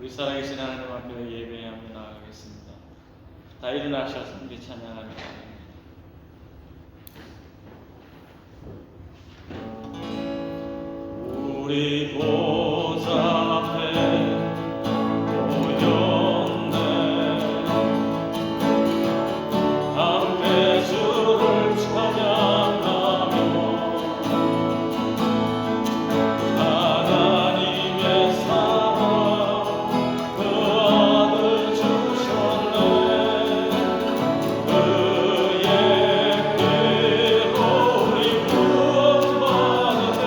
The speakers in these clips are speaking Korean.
우리 살아계신 하나님 앞에 예배하며 나아가겠습니다. 다 일어나셔서 함께 찬양합니다. 우리 보좌 앞에 모였네. 함께 주를 찬양하며 하나님의 사랑 그 아들 주셨네. 그의 피로 우리 구원받았네.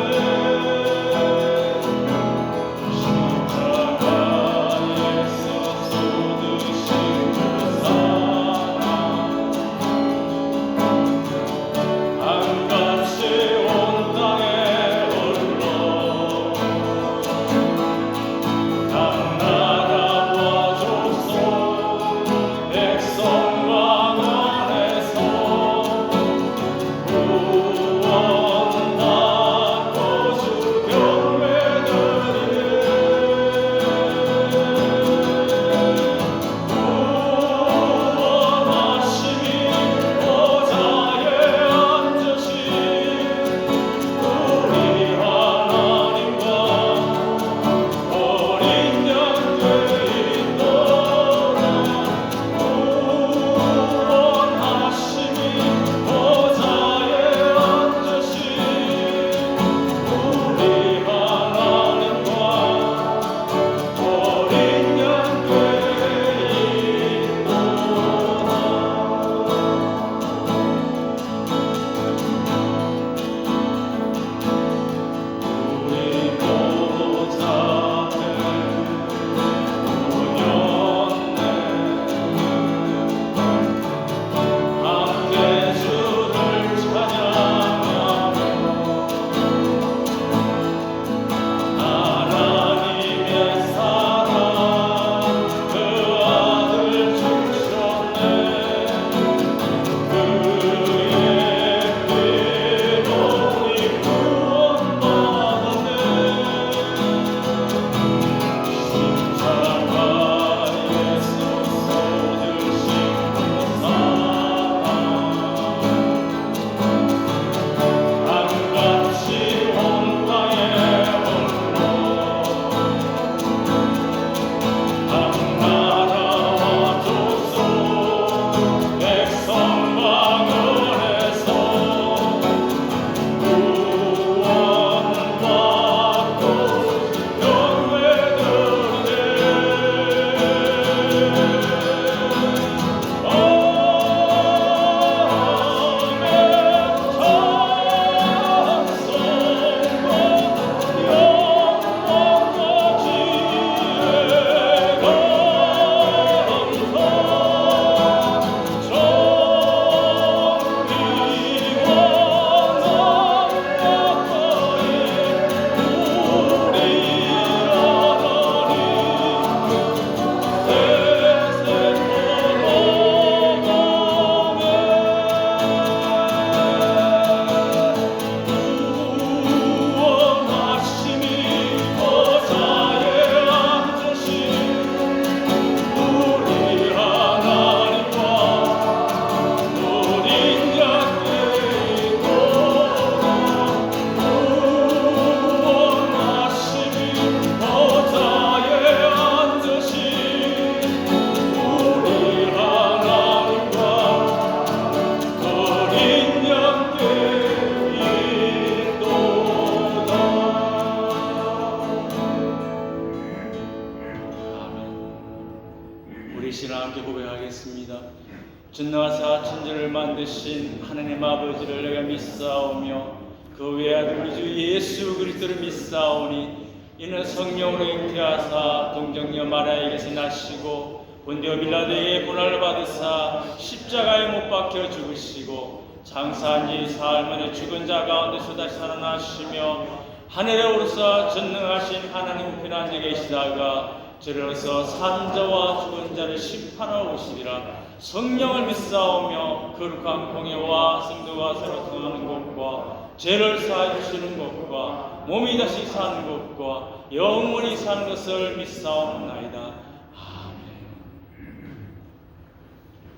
전능하사 천지를 만드신 하나님 아버지를 내가 믿사오며 그 외아들 우리 주 예수 그리스도를 믿사오니 이는 성령으로 잉태하사 동정녀 마리아에게서 나시고 본디오 빌라도에게 고난을 받으사 십자가에 못 박혀 죽으시고 장사한 지 사흘 만에 죽은 자 가운데서 다시 살아나시며 하늘에 오르사 전능하신 하나님 우편에 앉아 계시다가 저리로서 산 자와 죽은 자를 심판하러 오시리라. 성령을 믿사오며 거룩한 공예와 성도가 서로 통하는 것과 죄를 사하여 주시는 것과 몸이 다시 사는 것과 영원히 사는 것을 믿사옵나이다.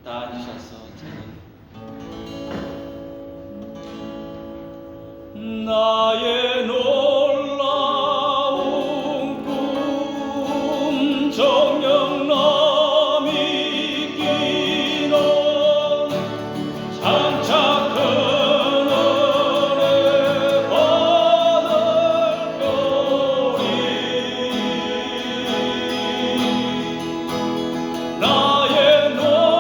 다 앉으셔서 나의 놀라운 꿈 정녕 남이 있기는 장차 큰 은혜 받을 거리 나의 놀라운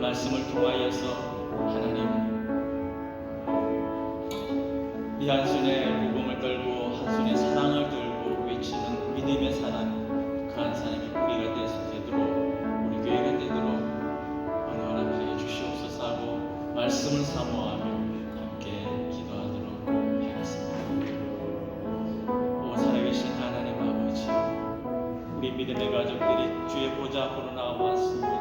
말씀을 통하여서 하나님 이 한 손에 복음을 들고 한 손에 사랑을 들고 외치는 믿음의 사람, 그 한 사람이 우리가 되도록, 우리 교회가 되도록 은혜 허락하여 주시옵소서 하고 말씀을 사모하며 함께 기도하도록 하겠습니다. 오 살아계신 하나님 아버지, 우리 믿음의 가족들이 주의 보좌 앞으로 나와왔습니다.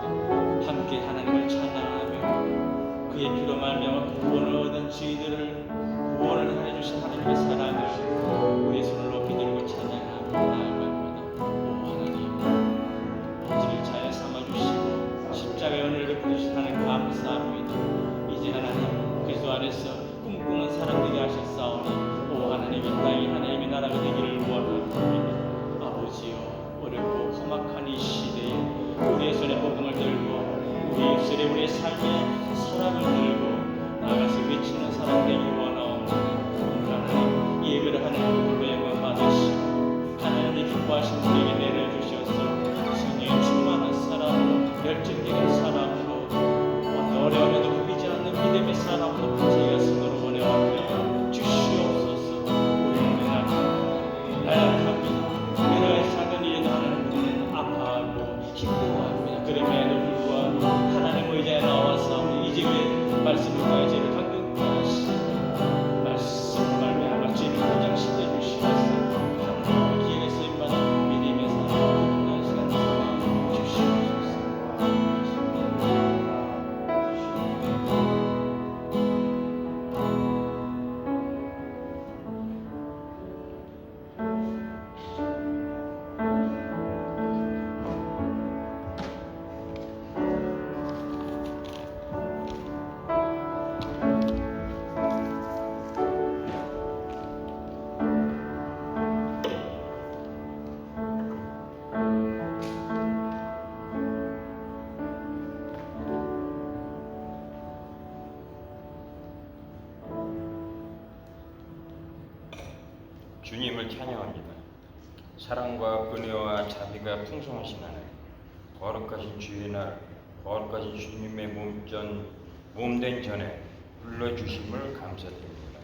함께 하나님을 찬양하며 그의 피로 말미암아 구원을 얻은 저희들을 구원을 해주신 하나님의 사랑을 우리 손을 높이 들고 찬양하며 나아갑니다. 오 하나님, 아버지를 잘 삼아주시고 십자가의 은혜를 베풀으신 하나님 감사합니다. 이제 하나님 그리스도 안에서 꿈꾸는 사람들이 하셨사오니 오 하나님 이 땅이 하나님의 나라가 되기를 원합니다. 아버지여, 어렵고 험악한 이 시대에 우리의 손에 복음을 들고 우리의 입술에 우리의 삶의 사랑을 들고 나아가서 외치는 사람 되기 원하옵니다. 오늘 하나님 이 예배를 하나님 불러 영광 받으시고 하나님이 기뻐하신 우리에게 내려주셔서 성령의 충만한 사람으로 열정적인 사람으로 어떤 어려움에도 보이지 않는 믿음의 사람으로 저희가 서로 원해왔고요. 주시옵소서. 우리는 나약합니다. 여러 작은 일에도 하나님 아파하고 힘들어합니다. 그럼에도 불구하고 하나님 의자에 나와서 이제 왜 말씀을 통해 저희를 강건케 하시고 말씀을 말미암아 저희를 포장시켜 주시면서 하나님의 기회에 쓰임받은 믿음의 사랑을 통한 시간 주시옵소서. 주님을 찬양합니다. 사랑과 은혜와 자비가 풍성하신 하나님, 거룩하신 주의 날, 거룩하신 주님의 몸된 전에 불러주심을 감사드립니다.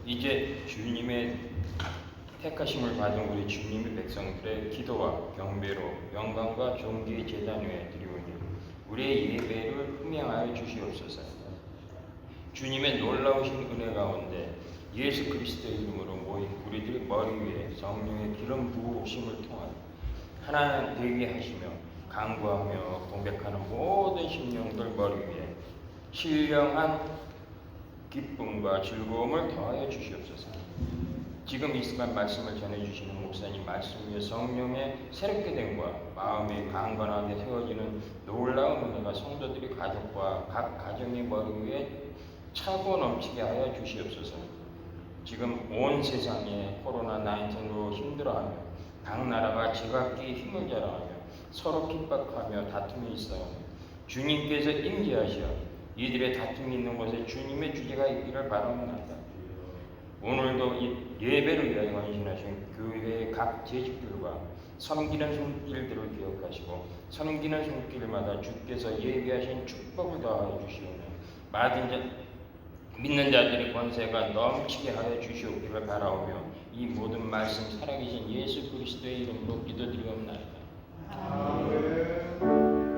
이제 주님의 택하심을 받은 우리 주님의 백성들의 기도와 경배로 영광과 존귀의 제단 위에 드리오니 우리의 예배를 흠양하여 주시옵소서. 주님의 놀라우신 은혜 가운데 예수 그리스도의 이름으로 모인 우리들의 머리 위에 성령의 기름 부으심을 통하여 하나 되게 하시며 간구하며 공백하는 모든 심령들 머리 위에 신령한 기쁨과 즐거움을 더하여 주시옵소서. 지금 이 순간 말씀을 전해주시는 목사님 말씀 위에 성령의 새롭게 됨과 마음이 강건하게 세워지는 놀라운 은혜가 성도들의 가족과 각 가정의 머리 위에 차고 넘치게 하여 주시옵소서. 지금 온 세상에 코로나19로 힘들어하며 각 나라가 제각기 힘을 자랑하며 서로 핍박하며 다툼이 있어요. 주님께서 임재하시어 이들의 다툼이 있는 곳에 주님의 주제가 있기를 바랍니다. 오늘도 이 예배를 위하여 헌신하신 교회의 각 재직들과 섬기는 손길들을 기억하시고 섬기는 손길마다 주께서 예비하신 축복을 더하여 주시오며 믿는 자들의 권세가 넘치게 하여 주시옵기를 바라오며 이 모든 말씀 살아계신 예수 그리스도의 이름으로 기도드리옵나이다. 아멘.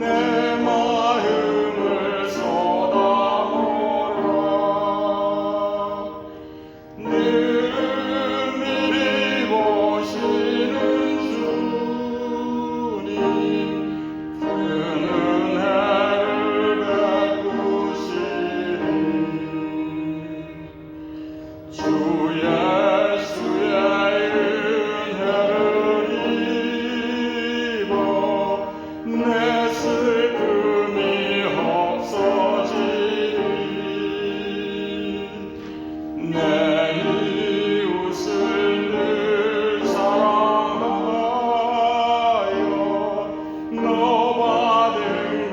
내 마음을 쏟아놓으라. 늘 미리 보시는 주님, 그 은혜를 베푸시리. 주 예수의 은혜를 입어 내 슬픔이 없어지리. 내 이웃을 늘 사랑하여 너 받은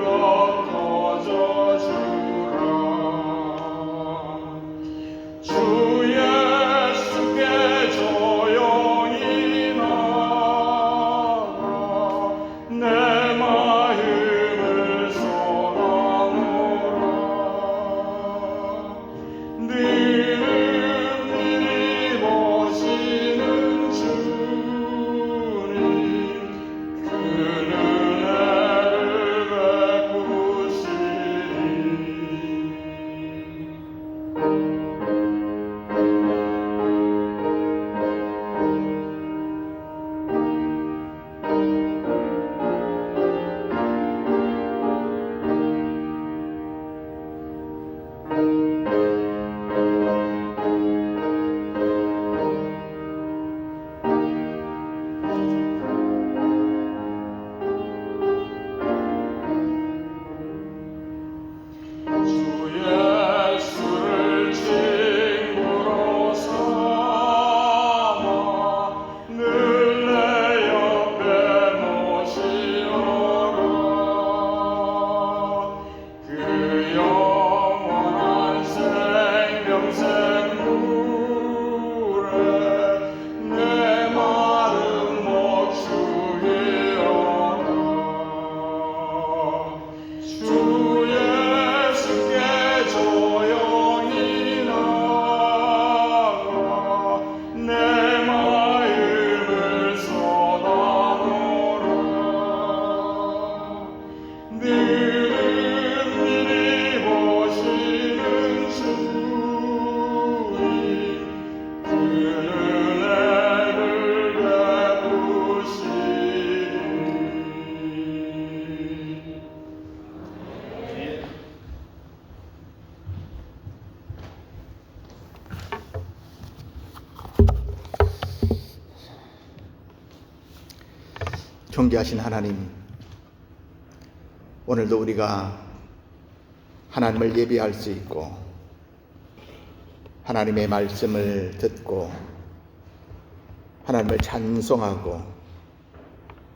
것 거저주라. 주 예수께 조용히 나가 내 마음을 쏟아놓으라. 늘 미리 보시는 주님, 그 은혜를 베푸시리. 주 예수를 친구로 삼아 늘 내 옆에 모시오라. 그 영원한 생명샘물에 내 마음 목축이오라. 주 예수께 조용히 나가 내 마음을 쏟아놓으라. 늘 미리 보시는 주님, 그 은혜를 베푸시리. 존귀하신 하나님, 오늘도 우리가 하나님을 예배할 수 있고 하나님의 말씀을 듣고 하나님을 찬송하고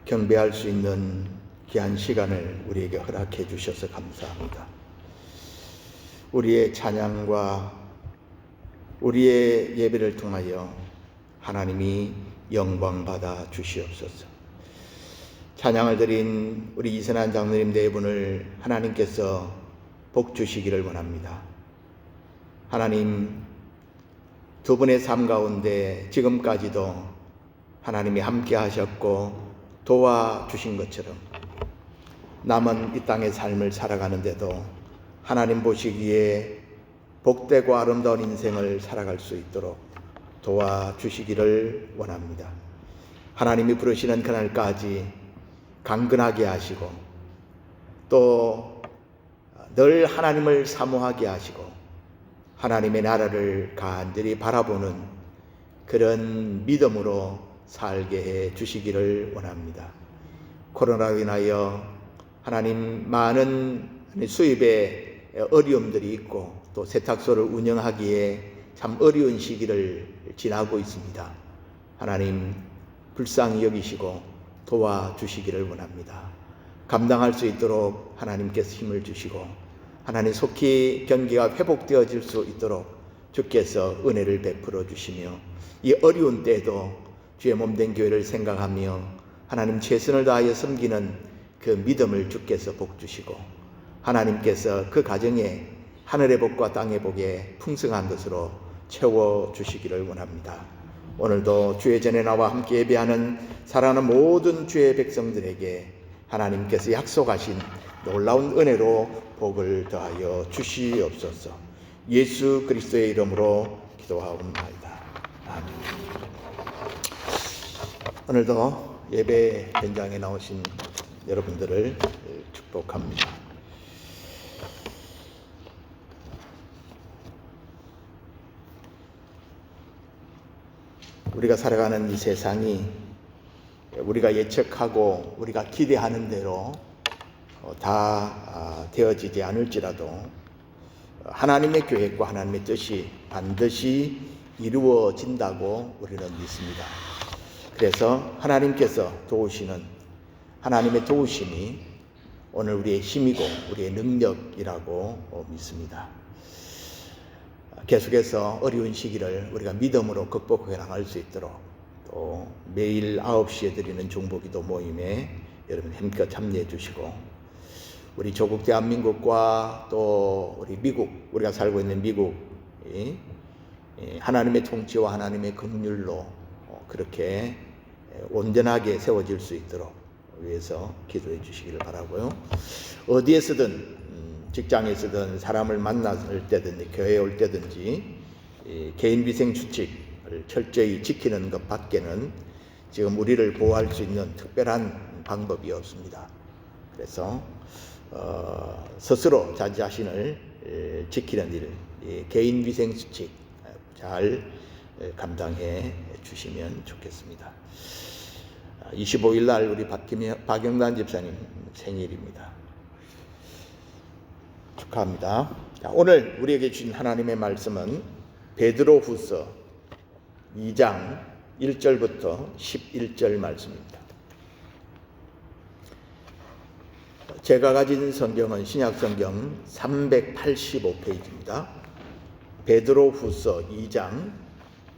경배할 수 있는 귀한 시간을 우리에게 허락해 주셔서 감사합니다. 우리의 찬양과 우리의 예배를 통하여 하나님이 영광 받아 주시옵소서. 찬양을 드린 우리 이선한 장로님 네 분을 하나님께서 복 주시기를 원합니다. 하나님, 두 분의 삶 가운데 지금까지도 하나님이 함께 하셨고 도와주신 것처럼 남은 이 땅의 삶을 살아가는데도 하나님 보시기에 복되고 아름다운 인생을 살아갈 수 있도록 도와주시기를 원합니다. 하나님이 부르시는 그날까지 강건하게 하시고 또 늘 하나님을 사모하게 하시고 하나님의 나라를 간절히 바라보는 그런 믿음으로 살게 해 주시기를 원합니다. 코로나로 인하여 하나님 많은 수입에 어려움들이 있고 또 세탁소를 운영하기에 참 어려운 시기를 지나고 있습니다. 하나님 불쌍히 여기시고 도와주시기를 원합니다. 감당할 수 있도록 하나님께서 힘을 주시고 하나님 속히 경기가 회복되어질 수 있도록 주께서 은혜를 베풀어 주시며 이 어려운 때에도 주의 몸된 교회를 생각하며 하나님 최선을 다하여 섬기는 그 믿음을 주께서 복 주시고 하나님께서 그 가정에 하늘의 복과 땅의 복에 풍성한 것으로 채워주시기를 원합니다. 오늘도 주의 전에 나와 함께 예배하는 사랑하는 모든 주의 백성들에게 하나님께서 약속하신 놀라운 은혜로 복을 더하여 주시옵소서. 예수 그리스도의 이름으로 기도하옵나이다. 아멘. 오늘도 예배 현장에 나오신 여러분들을 축복합니다. 우리가 살아가는 이 세상이 우리가 예측하고 우리가 기대하는 대로 다 되어지지 않을지라도 하나님의 계획과 하나님의 뜻이 반드시 이루어진다고 우리는 믿습니다. 그래서 하나님께서 도우시는 하나님의 도우심이 오늘 우리의 힘이고 우리의 능력이라고 믿습니다. 계속해서 어려운 시기를 우리가 믿음으로 극복해 나갈 수 있도록 또 매일 9시에 드리는 중보기도 모임에 여러분 힘껏 참여해 주시고 우리 조국 대한민국과 또 우리 미국, 우리가 살고 있는 미국이 하나님의 통치와 하나님의 긍휼로 그렇게 온전하게 세워질 수 있도록 위해서 기도해 주시기를 바라고요. 어디에서든 직장에서든 사람을 만날 때든지 교회에 올 때든지 개인 위생 수칙을 철저히 지키는 것 밖에는 지금 우리를 보호할 수 있는 특별한 방법이 없습니다. 그래서 스스로 자기 자신을 지키는 일, 개인 위생 수칙 잘 감당해 주시면 좋겠습니다. 25일 날 우리 박영란 집사님 생일입니다. 축하합니다. 자, 오늘 우리에게 주신 하나님의 말씀은 베드로후서 2장 1절부터 11절 말씀입니다. 제가 가진 성경은 신약성경 385페이지입니다. 베드로후서 2장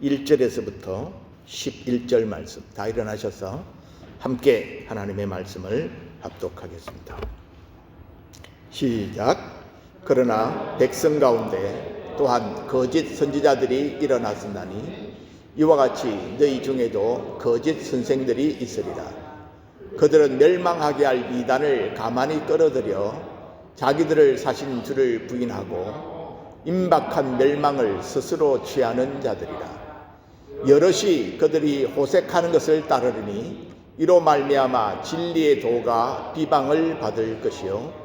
1절에서부터 11절 말씀 다 일어나셔서 함께 하나님의 말씀을 합독하겠습니다. 시작. 그러나 백성 가운데 또한 거짓 선지자들이 일어났으나니 이와 같이 너희 중에도 거짓 선생들이 있으리라. 그들은 멸망하게 할 이단을 가만히 끌어들여 자기들을 사신 주를 부인하고 임박한 멸망을 스스로 취하는 자들이라. 여럿이 그들이 호색하는 것을 따르리니 이로 말미암아 진리의 도가 비방을 받을 것이요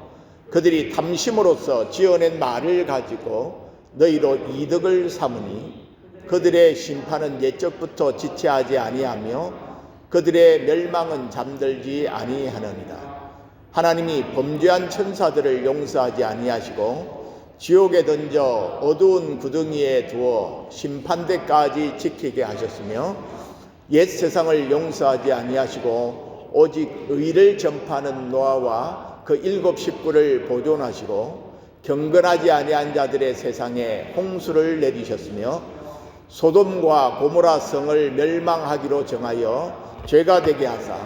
그들이 탐심으로써 지어낸 말을 가지고 너희로 이득을 삼으니 그들의 심판은 옛적부터 지체하지 아니하며 그들의 멸망은 잠들지 아니하느니라. 하나님이 범죄한 천사들을 용서하지 아니하시고 지옥에 던져 어두운 구덩이에 두어 심판대까지 지키게 하셨으며 옛 세상을 용서하지 아니하시고 오직 의를 전파하는 노아와 그 7 식구를 보존하시고 경건하지 아니한 자들의 세상에 홍수를 내리셨으며 소돔과 고모라 성을 멸망하기로 정하여 죄가 되게 하사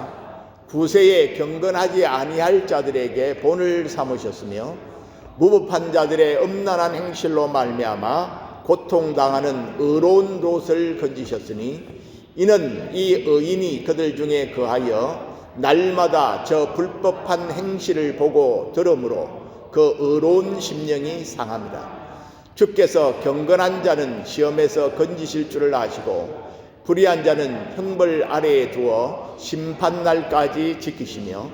구세에 경건하지 아니할 자들에게 본을 삼으셨으며 무법한 자들의 음란한 행실로 말미암아 고통당하는 의로운 롯을 건지셨으니 이는 이 의인이 그들 중에 거하여 날마다 저 불법한 행실을 보고 들으므로 그 의로운 심령이 상합니다. 주께서 경건한 자는 시험에서 건지실 줄을 아시고 불의한 자는 형벌 아래에 두어 심판날까지 지키시며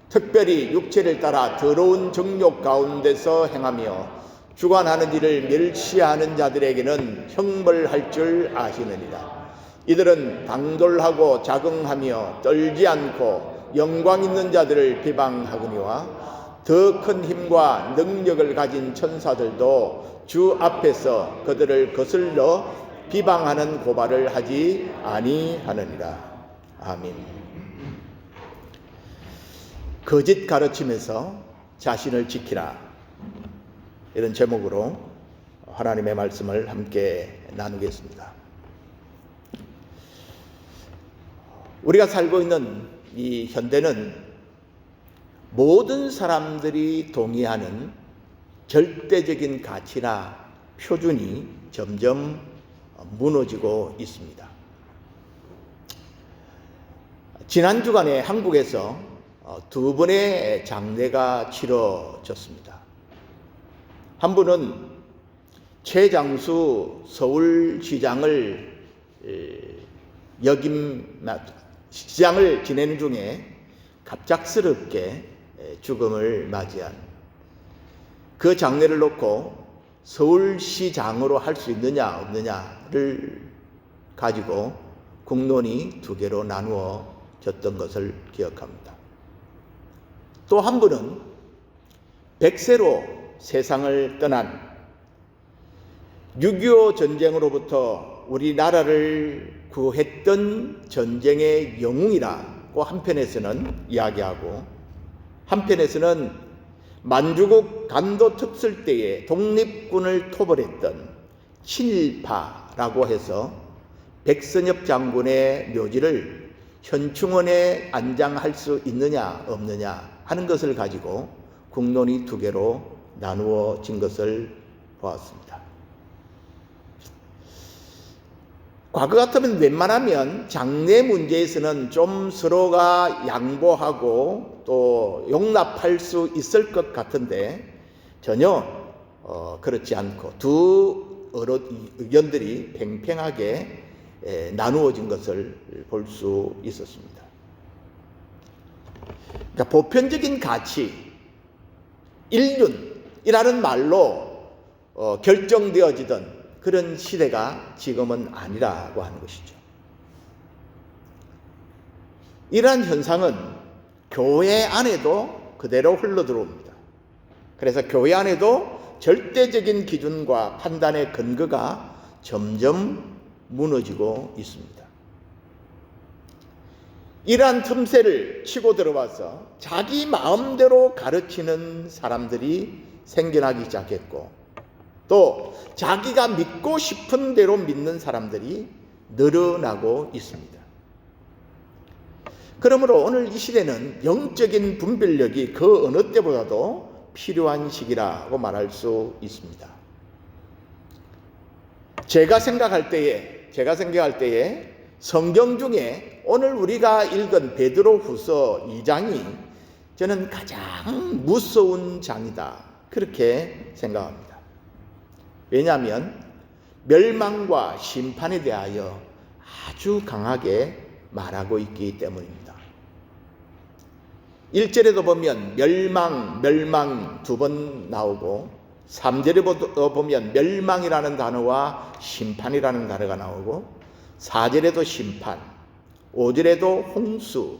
특별히 육체를 따라 더러운 정욕 가운데서 행하며 주관하는 일을 멸시하는 자들에게는 형벌할 줄 아시느니라. 이들은 당돌하고 자긍하며 떨지 않고 영광 있는 자들을 비방하거니와 더 큰 힘과 능력을 가진 천사들도 주 앞에서 그들을 거슬러 비방하는 고발을 하지 아니하느니라. 아멘. 거짓 가르침에서 자신을 지키라. 이런 제목으로 하나님의 말씀을 함께 나누겠습니다. 우리가 살고 있는 이 현대는 모든 사람들이 동의하는 절대적인 가치나 표준이 점점 무너지고 있습니다. 지난 주간에 한국에서 두 번의 장례가 치러졌습니다. 한 분은 최장수 서울시장을 시장을 지내는 중에 갑작스럽게 죽음을 맞이한, 그 장례를 놓고 서울시장으로 할 수 있느냐 없느냐를 가지고 국론이 두 개로 나누어졌던 것을 기억합니다. 또 한 분은 100세로 세상을 떠난 6.25 전쟁으로부터 우리나라를 구했던 전쟁의 영웅이라고 한편에서는 이야기하고, 한편에서는 만주국 간도 특설 때에 독립군을 토벌했던 친일파라고 해서 백선엽 장군의 묘지를 현충원에 안장할 수 있느냐 없느냐 하는 것을 가지고 국론이 두 개로 나누어진 것을 보았습니다. 과거 같으면 웬만하면 장례 문제에서는 좀 서로가 양보하고 또 용납할 수 있을 것 같은데 전혀 그렇지 않고 두 의견들이 팽팽하게 나누어진 것을 볼 수 있었습니다. 그러니까 보편적인 가치, 인륜이라는 말로 결정되어지던 그런 시대가 지금은 아니라고 하는 것이죠. 이러한 현상은 교회 안에도 그대로 흘러들어옵니다. 그래서 교회 안에도 절대적인 기준과 판단의 근거가 점점 무너지고 있습니다. 이러한 틈새를 치고 들어와서 자기 마음대로 가르치는 사람들이 생겨나기 시작했고, 또 자기가 믿고 싶은 대로 믿는 사람들이 늘어나고 있습니다. 그러므로 오늘 이 시대는 영적인 분별력이 그 어느 때보다도 필요한 시기라고 말할 수 있습니다. 제가 생각할 때에 성경 중에 오늘 우리가 읽은 베드로후서 2장이 저는 가장 무서운 장이다, 그렇게 생각합니다. 왜냐하면 멸망과 심판에 대하여 아주 강하게 말하고 있기 때문입니다. 1절에도 보면 멸망 두 번 나오고, 3절에 보면 멸망이라는 단어와 심판이라는 단어가 나오고, 4절에도 심판, 5절에도 홍수,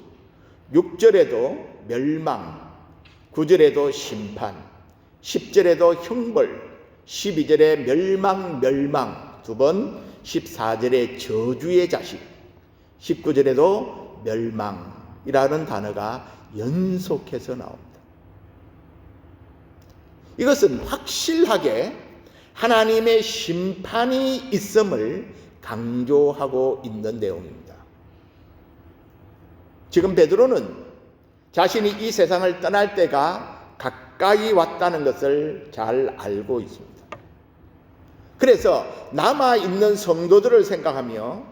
6절에도 멸망, 9절에도 심판, 10절에도 형벌, 12절에 멸망 두 번, 14절에 저주의 자식, 19절에도 멸망이라는 단어가 연속해서 나옵니다. 이것은 확실하게 하나님의 심판이 있음을 강조하고 있는 내용입니다. 지금 베드로는 자신이 이 세상을 떠날 때가 가까이 왔다는 것을 잘 알고 있습니다. 그래서 남아있는 성도들을 생각하며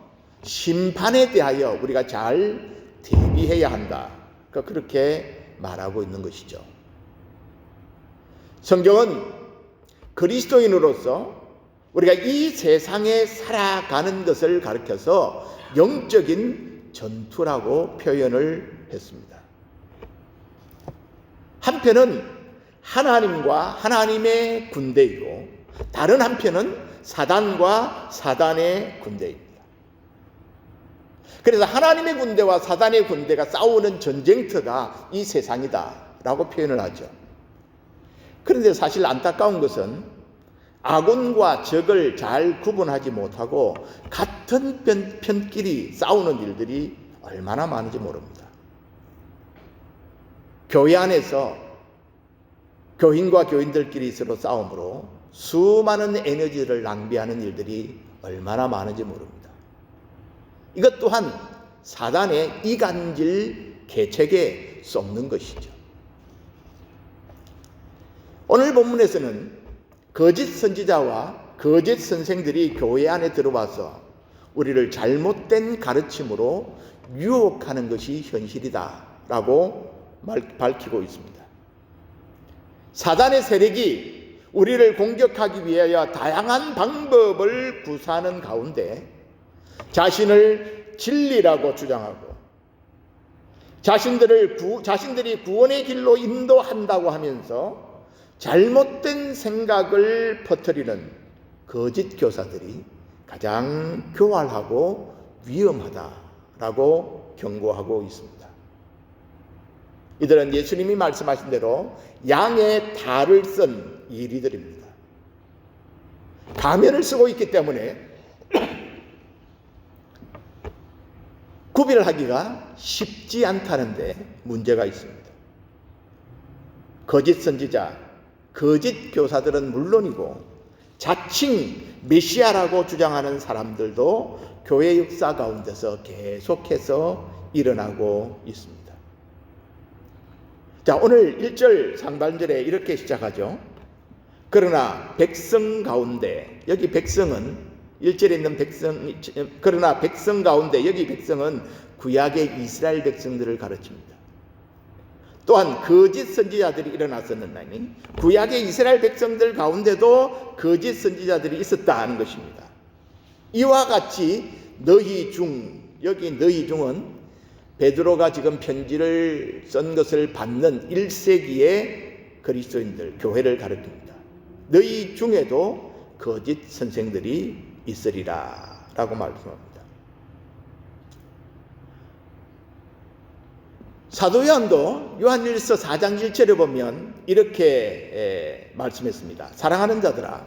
심판에 대하여 우리가 잘 대비해야 한다, 그렇게 말하고 있는 것이죠. 성경은 그리스도인으로서 우리가 이 세상에 살아가는 것을 가르쳐서 영적인 전투라고 표현을 했습니다. 한편은 하나님과 하나님의 군대이고, 다른 한편은 사단과 사단의 군대입니다. 그래서 하나님의 군대와 사단의 군대가 싸우는 전쟁터가 이 세상이다 라고 표현을 하죠. 그런데 사실 안타까운 것은 아군과 적을 잘 구분하지 못하고 같은 편끼리 싸우는 일들이 얼마나 많은지 모릅니다. 교회 안에서 교인과 교인들끼리 서로 싸움으로 수많은 에너지를 낭비하는 일들이 얼마나 많은지 모릅니다. 이것 또한 사단의 이간질 계책에 썩는 것이죠. 오늘 본문에서는 거짓 선지자와 거짓 선생들이 교회 안에 들어와서 우리를 잘못된 가르침으로 유혹하는 것이 현실이다 라고 밝히고 있습니다. 사단의 세력이 우리를 공격하기 위하여 다양한 방법을 구사하는 가운데 자신을 진리라고 주장하고 자신들이 구원의 길로 인도한다고 하면서 잘못된 생각을 퍼뜨리는 거짓 교사들이 가장 교활하고 위험하다라고 경고하고 있습니다. 이들은 예수님이 말씀하신 대로 양의 탈을 쓴 이리들입니다. 가면을 쓰고 있기 때문에 구별하기가 쉽지 않다는데 문제가 있습니다. 거짓 선지자, 거짓 교사들은 물론이고 자칭 메시아라고 주장하는 사람들도 교회 역사 가운데서 계속해서 일어나고 있습니다. 자, 오늘 1절 상반절에 이렇게 시작하죠. 그러나 백성 가운데, 여기 백성은 1절에 있는 백성, 그러나 백성 가운데, 여기 백성은 구약의 이스라엘 백성들을 가르칩니다. 또한 거짓 선지자들이 일어났었느니 구약의 이스라엘 백성들 가운데도 거짓 선지자들이 있었다는 것입니다. 이와 같이 너희 중, 여기 너희 중은 베드로가 지금 편지를 쓴 것을 받는 1세기의 그리스도인들, 교회를 가르칩니다. 너희 중에도 거짓 선생들이 있으리라 라고 말씀합니다. 사도 요한도 요한일서 4장 1절에 보면 이렇게 말씀했습니다. 사랑하는 자들아,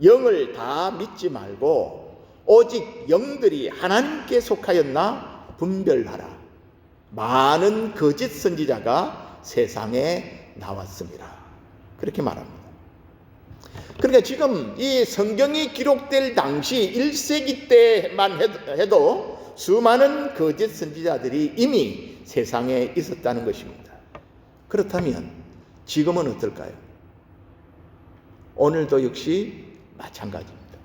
영을 다 믿지 말고 오직 영들이 하나님께 속하였나 분별하라. 많은 거짓 선지자가 세상에 나왔습니다. 그렇게 말합니다. 그러니까 지금 이 성경이 기록될 당시 1세기 때만 해도 수많은 거짓 선지자들이 이미 세상에 있었다는 것입니다. 그렇다면 지금은 어떨까요? 오늘도 역시 마찬가지입니다.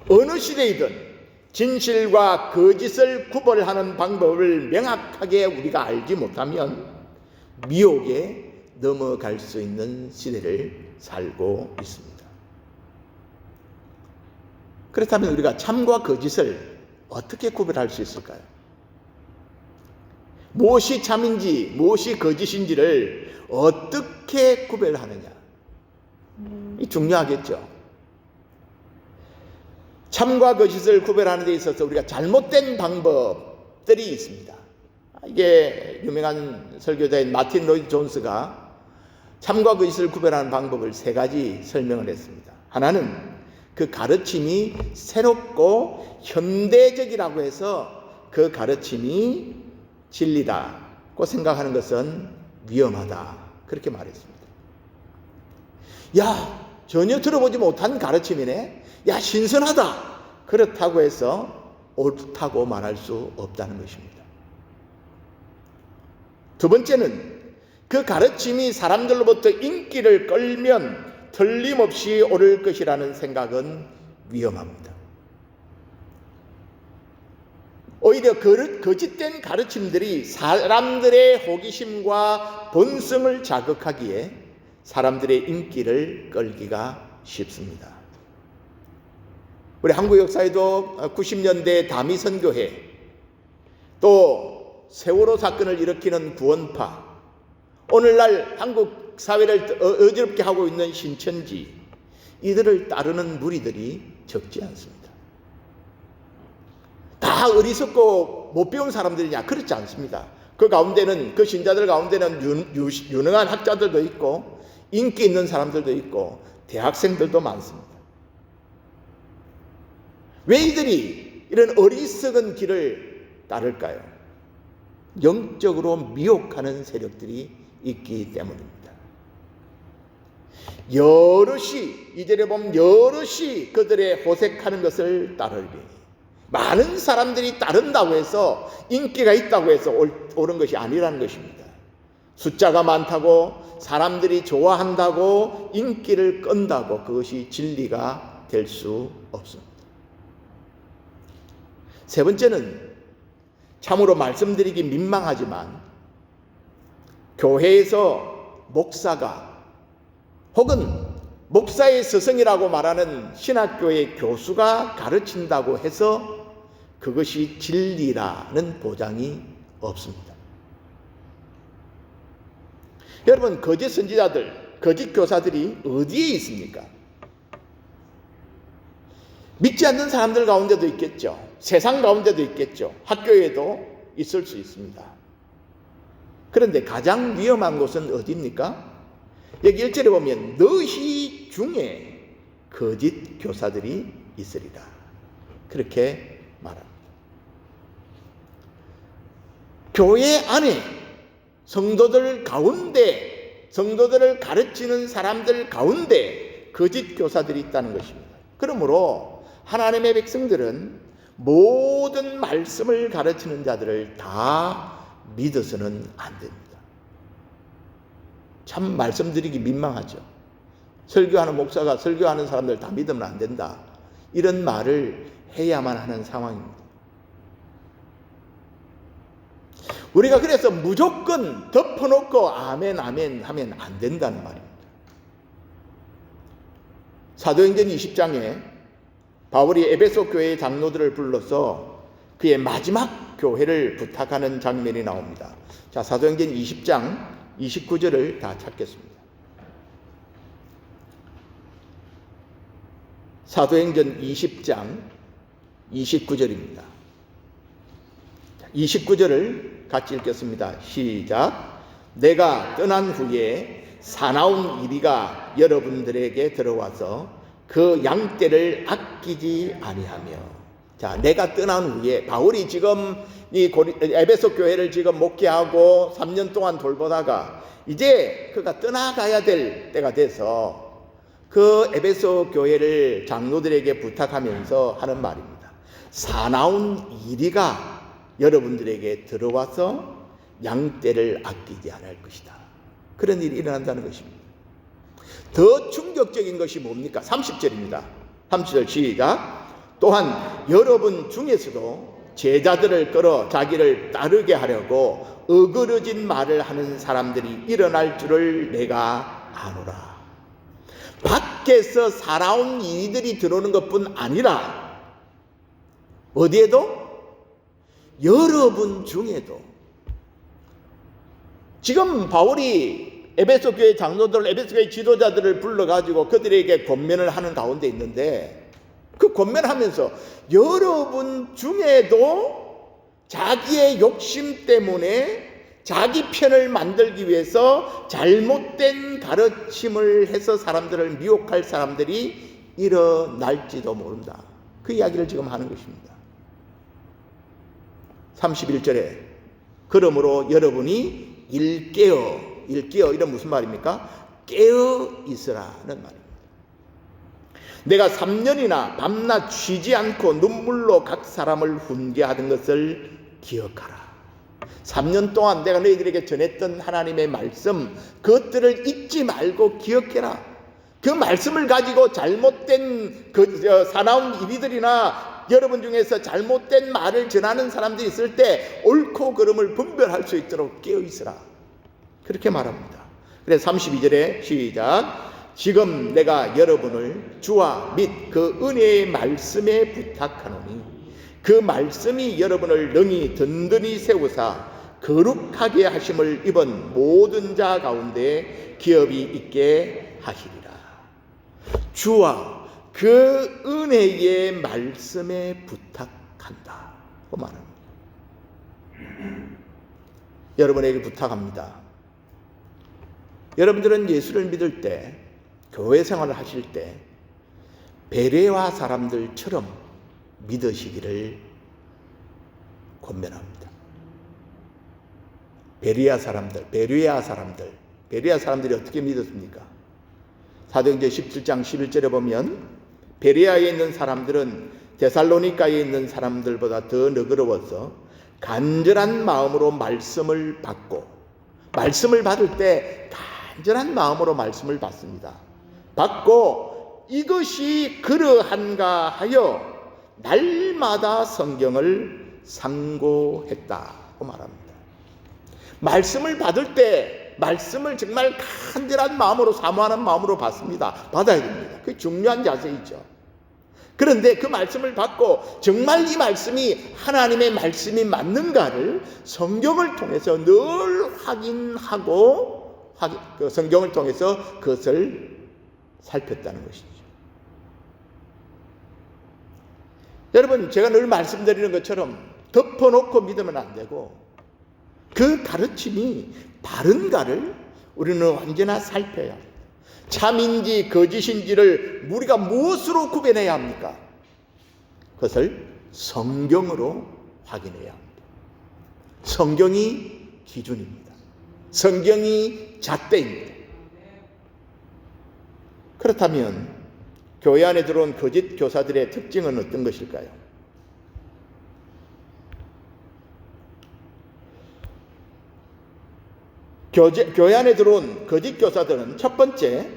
어느 시대이든 진실과 거짓을 구별하는 방법을 명확하게 우리가 알지 못하면 미혹에 넘어갈 수 있는 시대를 살고 있습니다. 그렇다면 우리가 참과 거짓을 어떻게 구별할 수 있을까요? 무엇이 참인지 무엇이 거짓인지를 어떻게 구별하느냐, 이 중요하겠죠. 참과 거짓을 구별하는 데 있어서 우리가 잘못된 방법들이 있습니다. 이게 유명한 설교자인 마틴 로이드 존스가 참과 거짓을 구별하는 방법을 3가지 설명을 했습니다. 하나는 그 가르침이 새롭고 현대적이라고 해서 그 가르침이 진리다고 생각하는 것은 위험하다, 그렇게 말했습니다. 야, 전혀 들어보지 못한 가르침이네, 야, 신선하다, 그렇다고 해서 옳다고 말할 수 없다는 것입니다. 두 번째는 그 가르침이 사람들로부터 인기를 끌면 틀림없이 옳을 것이라는 생각은 위험합니다. 오히려 거짓된 가르침들이 사람들의 호기심과 본성을 자극하기에 사람들의 인기를 끌기가 쉽습니다. 우리 한국 역사에도 90년대 다미선교회, 또 세월호 사건을 일으키는 구원파, 오늘날 한국 사회를 어지럽게 하고 있는 신천지, 이들을 따르는 무리들이 적지 않습니다. 다 어리석고 못 배운 사람들이냐? 그렇지 않습니다. 그 가운데는, 그 신자들 가운데는 유능한 학자들도 있고 인기 있는 사람들도 있고 대학생들도 많습니다. 왜 이들이 이런 어리석은 길을 따를까요? 영적으로 미혹하는 세력들이 있기 때문입니다. 여럿이, 이절에 보면 여럿이 그들의 호색하는 것을 따르리. 많은 사람들이 따른다고 해서, 인기가 있다고 해서 옳은 것이 아니라는 것입니다. 숫자가 많다고, 사람들이 좋아한다고, 인기를 끈다고 그것이 진리가 될 수 없습니다. 세 번째는 참으로 말씀드리기 민망하지만 교회에서 목사가 혹은 목사의 스승이라고 말하는 신학교의 교수가 가르친다고 해서 그것이 진리라는 보장이 없습니다. 여러분, 거짓 선지자들, 거짓 교사들이 어디에 있습니까? 믿지 않는 사람들 가운데도 있겠죠. 세상 가운데도 있겠죠. 학교에도 있을 수 있습니다. 그런데 가장 위험한 곳은 어디입니까? 여기 1절에 보면 너희 중에 거짓 교사들이 있으리라. 그렇게 말합니다. 교회 안에 성도들 가운데, 성도들을 가르치는 사람들 가운데 거짓 교사들이 있다는 것입니다. 그러므로 하나님의 백성들은 모든 말씀을 가르치는 자들을 다 믿어서는 안 됩니다. 참 말씀드리기 민망하죠. 설교하는 목사가 설교하는 사람들 다 믿으면 안 된다, 이런 말을 해야만 하는 상황입니다. 우리가 그래서 무조건 덮어놓고 아멘 아멘 하면 안 된다는 말입니다. 사도행전 20장에 바울이 에베소 교회의 장로들을 불러서 그의 마지막 교회를 부탁하는 장면이 나옵니다. 자, 사도행전 20장 29절을 다 찾겠습니다. 사도행전 20장 29절입니다. 29절을 같이 읽겠습니다. 시작. 내가 떠난 후에 사나운 이리가 여러분들에게 들어와서 그 양떼를 아끼지 아니하며. 자, 내가 떠난 후에 바울이 지금 이 에베소 교회를 지금 목회하고 3년 동안 돌보다가 이제 그가 떠나가야 될 때가 돼서 그 에베소 교회를 장로들에게 부탁하면서 하는 말입니다. 사나운 이리가 여러분들에게 들어와서 양떼를 아끼지 않을 것이다. 그런 일이 일어난다는 것입니다. 더 충격적인 것이 뭡니까? 30절입니다. 30절 시작. 또한 여러분 중에서도 제자들을 끌어 자기를 따르게 하려고 어그러진 말을 하는 사람들이 일어날 줄을 내가 아노라. 밖에서 살아온 이들이 들어오는 것뿐 아니라 어디에도? 여러분 중에도. 지금 바울이 에베소 교회 장로들, 에베소 교회 지도자들을 불러가지고 그들에게 권면을 하는 가운데 있는데, 그 권면하면서 여러분 중에도 자기의 욕심 때문에 자기 편을 만들기 위해서 잘못된 가르침을 해서 사람들을 미혹할 사람들이 일어날지도 모른다. 그 이야기를 지금 하는 것입니다. 31절에 그러므로 여러분이 일깨어 이런 무슨 말입니까? 깨어 있으라는 말입니다. 내가 3년이나 밤낮 쉬지 않고 눈물로 각 사람을 훈계하던 것을 기억하라. 3년 동안 내가 너희들에게 전했던 하나님의 말씀, 그것들을 잊지 말고 기억해라. 그 말씀을 가지고 잘못된 사나운 이리들이나 여러분 중에서 잘못된 말을 전하는 사람들이 있을 때 옳고 그름을 분별할 수 있도록 깨어 있으라. 그렇게 말합니다. 그래서 32절에 시작. 지금 내가 여러분을 주와 및 그 은혜의 말씀에 부탁하노니 그 말씀이 여러분을 능히 든든히 세우사 거룩하게 하심을 입은 모든 자 가운데 기업이 있게 하시리라. 주와 그 은혜의 말씀에 부탁한다. 그 말합니다. 여러분에게 부탁합니다. 여러분들은 예수를 믿을 때, 교회 생활을 하실 때 베레아 사람들처럼 믿으시기를 권면합니다. 베레아 사람들이 어떻게 믿었습니까? 사도행전 17장 11절에 보면 베레아에 있는 사람들은 데살로니가에 있는 사람들보다 더 너그러워서 간절한 마음으로 말씀을 받고, 말씀을 받을 때 간절한 마음으로 말씀을 받습니다. 받고 이것이 그러한가 하여 날마다 성경을 상고했다고 말합니다. 말씀을 받을 때 말씀을 정말 간절한 마음으로 사모하는 마음으로 받습니다. 받아야 됩니다. 그게 중요한 자세이죠. 그런데 그 말씀을 받고 정말 이 말씀이 하나님의 말씀이 맞는가를 성경을 통해서 늘 확인하고 그 성경을 통해서 그것을 살폈다는 것이죠. 여러분, 제가 늘 말씀드리는 것처럼 덮어놓고 믿으면 안 되고 그 가르침이 바른가를 우리는 언제나 살펴야 합니다. 참인지 거짓인지를 우리가 무엇으로 구별해야 합니까? 그것을 성경으로 확인해야 합니다. 성경이 기준입니다. 성경이 잣대입니다. 그렇다면 교회 안에 들어온 거짓 교사들의 특징은 어떤 것일까요? 교회 안에 들어온 거짓 교사들은 첫 번째,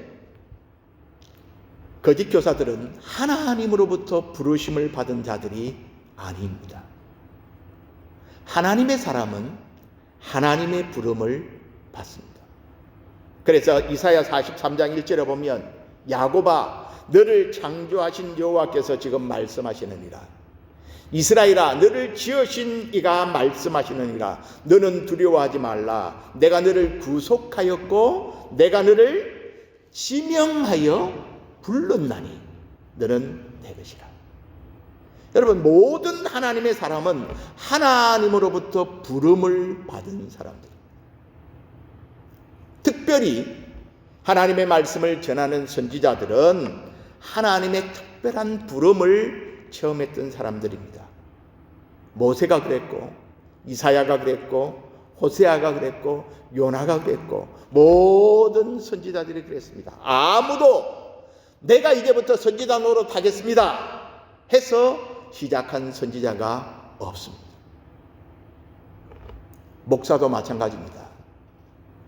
거짓 교사들은 하나님으로부터 부르심을 받은 자들이 아닙니다. 하나님의 사람은 하나님의 부름을 받습니다. 그래서 이사야 43장 1절에 보면 야곱아 너를 창조하신 여호와께서 지금 말씀하시느니라. 이스라엘아 너를 지으신 이가 말씀하시느니라. 너는 두려워하지 말라. 내가 너를 구속하였고 내가 너를 지명하여 불렀나니 너는 내 것이라. 여러분, 모든 하나님의 사람은 하나님으로부터 부름을 받은 사람들, 특별히 하나님의 말씀을 전하는 선지자들은 하나님의 특별한 부름을 체험했던 사람들입니다. 모세가 그랬고 이사야가 그랬고 호세아가 그랬고 요나가 그랬고 모든 선지자들이 그랬습니다. 아무도 내가 이제부터 선지자 노릇하겠습니다 해서 시작한 선지자가 없습니다. 목사도 마찬가지입니다.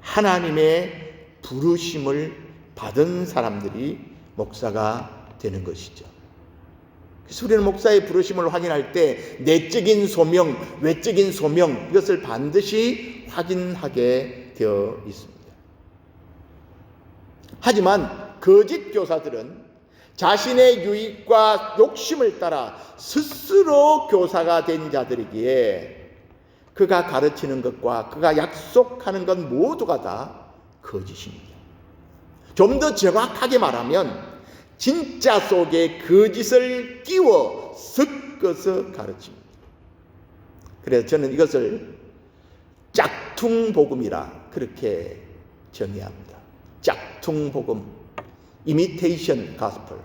하나님의 부르심을 받은 사람들이 목사가 되는 것이죠. 그래서 우리는 목사의 부르심을 확인할 때 내적인 소명, 외적인 소명, 이것을 반드시 확인하게 되어 있습니다. 하지만 거짓 교사들은 자신의 유익과 욕심을 따라 스스로 교사가 된 자들이기에 그가 가르치는 것과 그가 약속하는 것 모두가 다 거짓입니다. 좀 더 정확하게 말하면 진짜 속에 거짓을 끼워 섞어서 가르칩니다. 그래서 저는 이것을 짝퉁복음이라 그렇게 정의합니다. 짝퉁복음, 이미테이션 가스펠.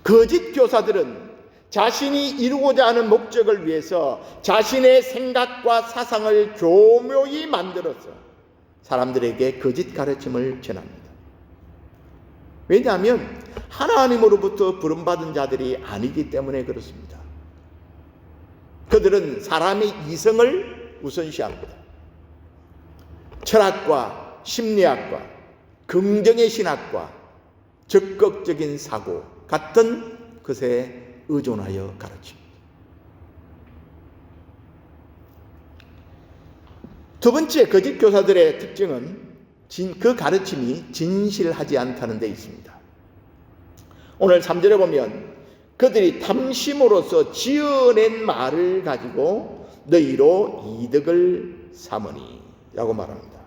거짓 교사들은 자신이 이루고자 하는 목적을 위해서 자신의 생각과 사상을 교묘히 만들어서 사람들에게 거짓 가르침을 전합니다. 왜냐하면 하나님으로부터 부름받은 자들이 아니기 때문에 그렇습니다. 그들은 사람의 이성을 우선시합니다. 철학과 심리학과 긍정의 신학과 적극적인 사고 같은 것에 의존하여 가르칩니다. 두 번째 거짓 교사들의 특징은 그 가르침이 진실하지 않다는 데 있습니다. 오늘 3절에 보면 그들이 탐심으로써 지어낸 말을 가지고 너희로 이득을 삼으니 라고 말합니다.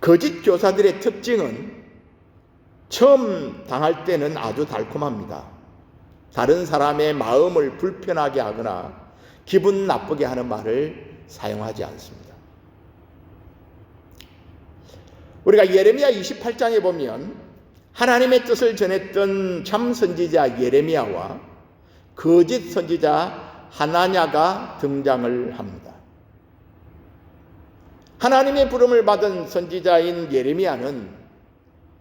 거짓 교사들의 특징은 처음 당할 때는 아주 달콤합니다. 다른 사람의 마음을 불편하게 하거나 기분 나쁘게 하는 말을 사용하지 않습니다. 우리가 예레미야 28장에 보면 하나님의 뜻을 전했던 참 선지자 예레미야와 거짓 선지자 하나냐가 등장을 합니다. 하나님의 부름을 받은 선지자인 예레미야는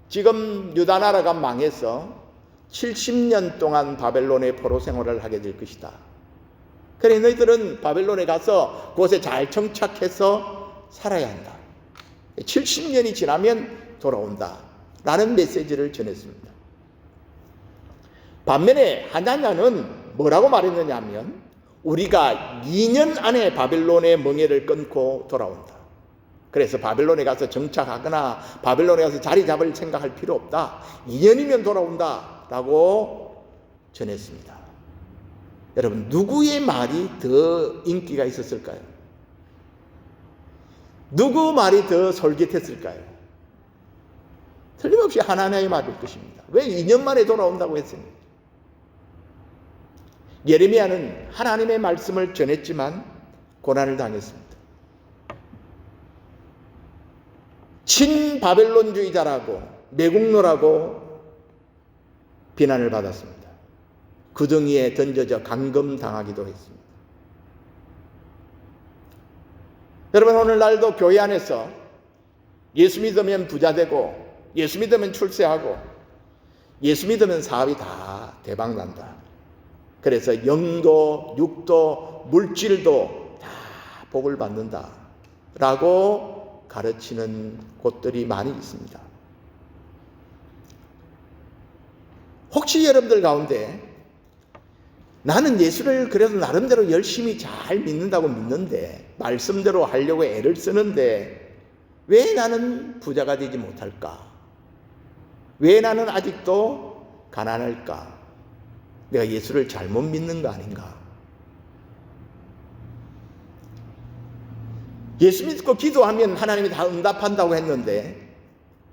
지금 유다 나라가 망해서 70년 동안 바벨론의 포로 생활을 하게 될 것이다. 그래 너희들은 바벨론에 가서 그곳에 잘 정착해서 살아야 한다. 70년이 지나면 돌아온다 라는 메시지를 전했습니다. 반면에 하나냐는 뭐라고 말했느냐 하면 우리가 2년 안에 바벨론의 멍에를 끊고 돌아온다. 그래서 바벨론에 가서 정착하거나 바벨론에 가서 자리 잡을 생각할 필요 없다. 2년이면 돌아온다 라고 전했습니다. 여러분, 누구의 말이 더 인기가 있었을까요? 누구 말이 더 솔깃했을까요? 틀림없이 하나님의 말일 것입니다. 왜 2년 만에 돌아온다고 했습니까? 예레미야는 하나님의 말씀을 전했지만 고난을 당했습니다. 친바벨론주의자라고 매국노라고 비난을 받았습니다. 구덩이에 던져져 감금당하기도 했습니다. 여러분, 오늘날도 교회 안에서 예수 믿으면 부자 되고 예수 믿으면 출세하고 예수 믿으면 사업이 다 대박난다. 그래서 영도, 육도, 물질도 다 복을 받는다 라고 가르치는 곳들이 많이 있습니다. 혹시 여러분들 가운데 나는 예수를 그래도 나름대로 열심히 잘 믿는다고 믿는데 말씀대로 하려고 애를 쓰는데 왜 나는 부자가 되지 못할까? 왜 나는 아직도 가난할까? 내가 예수를 잘못 믿는 거 아닌가? 예수 믿고 기도하면 하나님이 다 응답한다고 했는데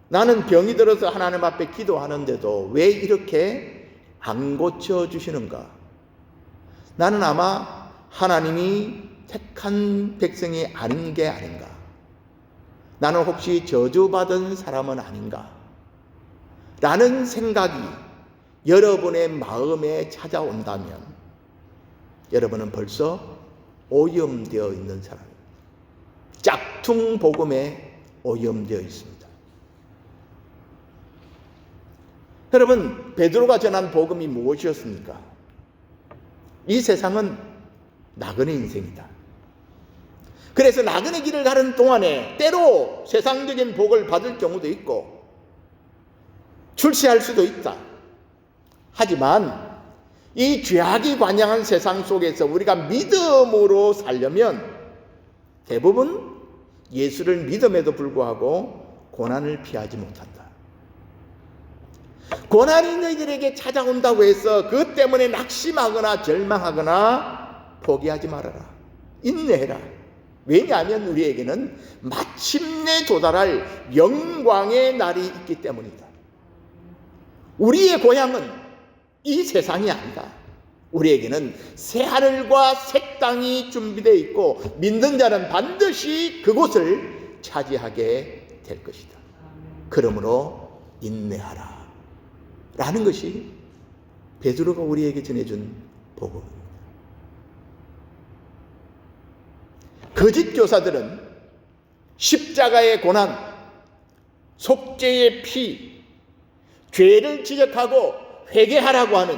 나는 병이 들어서 하나님 앞에 기도하는데도 왜 이렇게 안 고쳐주시는가? 나는 아마 하나님이 택한 백성이 아닌 게 아닌가? 나는 혹시 저주받은 사람은 아닌가? 라는 생각이 여러분의 마음에 찾아온다면 여러분은 벌써 오염되어 있는 사람입니다. 짝퉁 복음에 오염되어 있습니다. 여러분, 베드로가 전한 복음이 무엇이었습니까? 이 세상은 나그네 인생이다. 그래서 나그네 길을 가는 동안에 때로 세상적인 복을 받을 경우도 있고 출세할 수도 있다. 하지만 이 죄악이 관영한 세상 속에서 우리가 믿음으로 살려면 대부분 예수를 믿음에도 불구하고 고난을 피하지 못한다. 고난이 너희들에게 찾아온다고 해서 그것 때문에 낙심하거나 절망하거나 포기하지 말아라. 인내해라. 왜냐하면 우리에게는 마침내 도달할 영광의 날이 있기 때문이다. 우리의 고향은 이 세상이 아니다. 우리에게는 새 하늘과 새 땅이 준비되어 있고 믿는 자는 반드시 그곳을 차지하게 될 것이다. 그러므로 인내하라 라는 것이 베드로가 우리에게 전해준 복음입니다. 거짓 교사들은 십자가의 고난, 속죄의 피, 죄를 지적하고 회개하라고 하는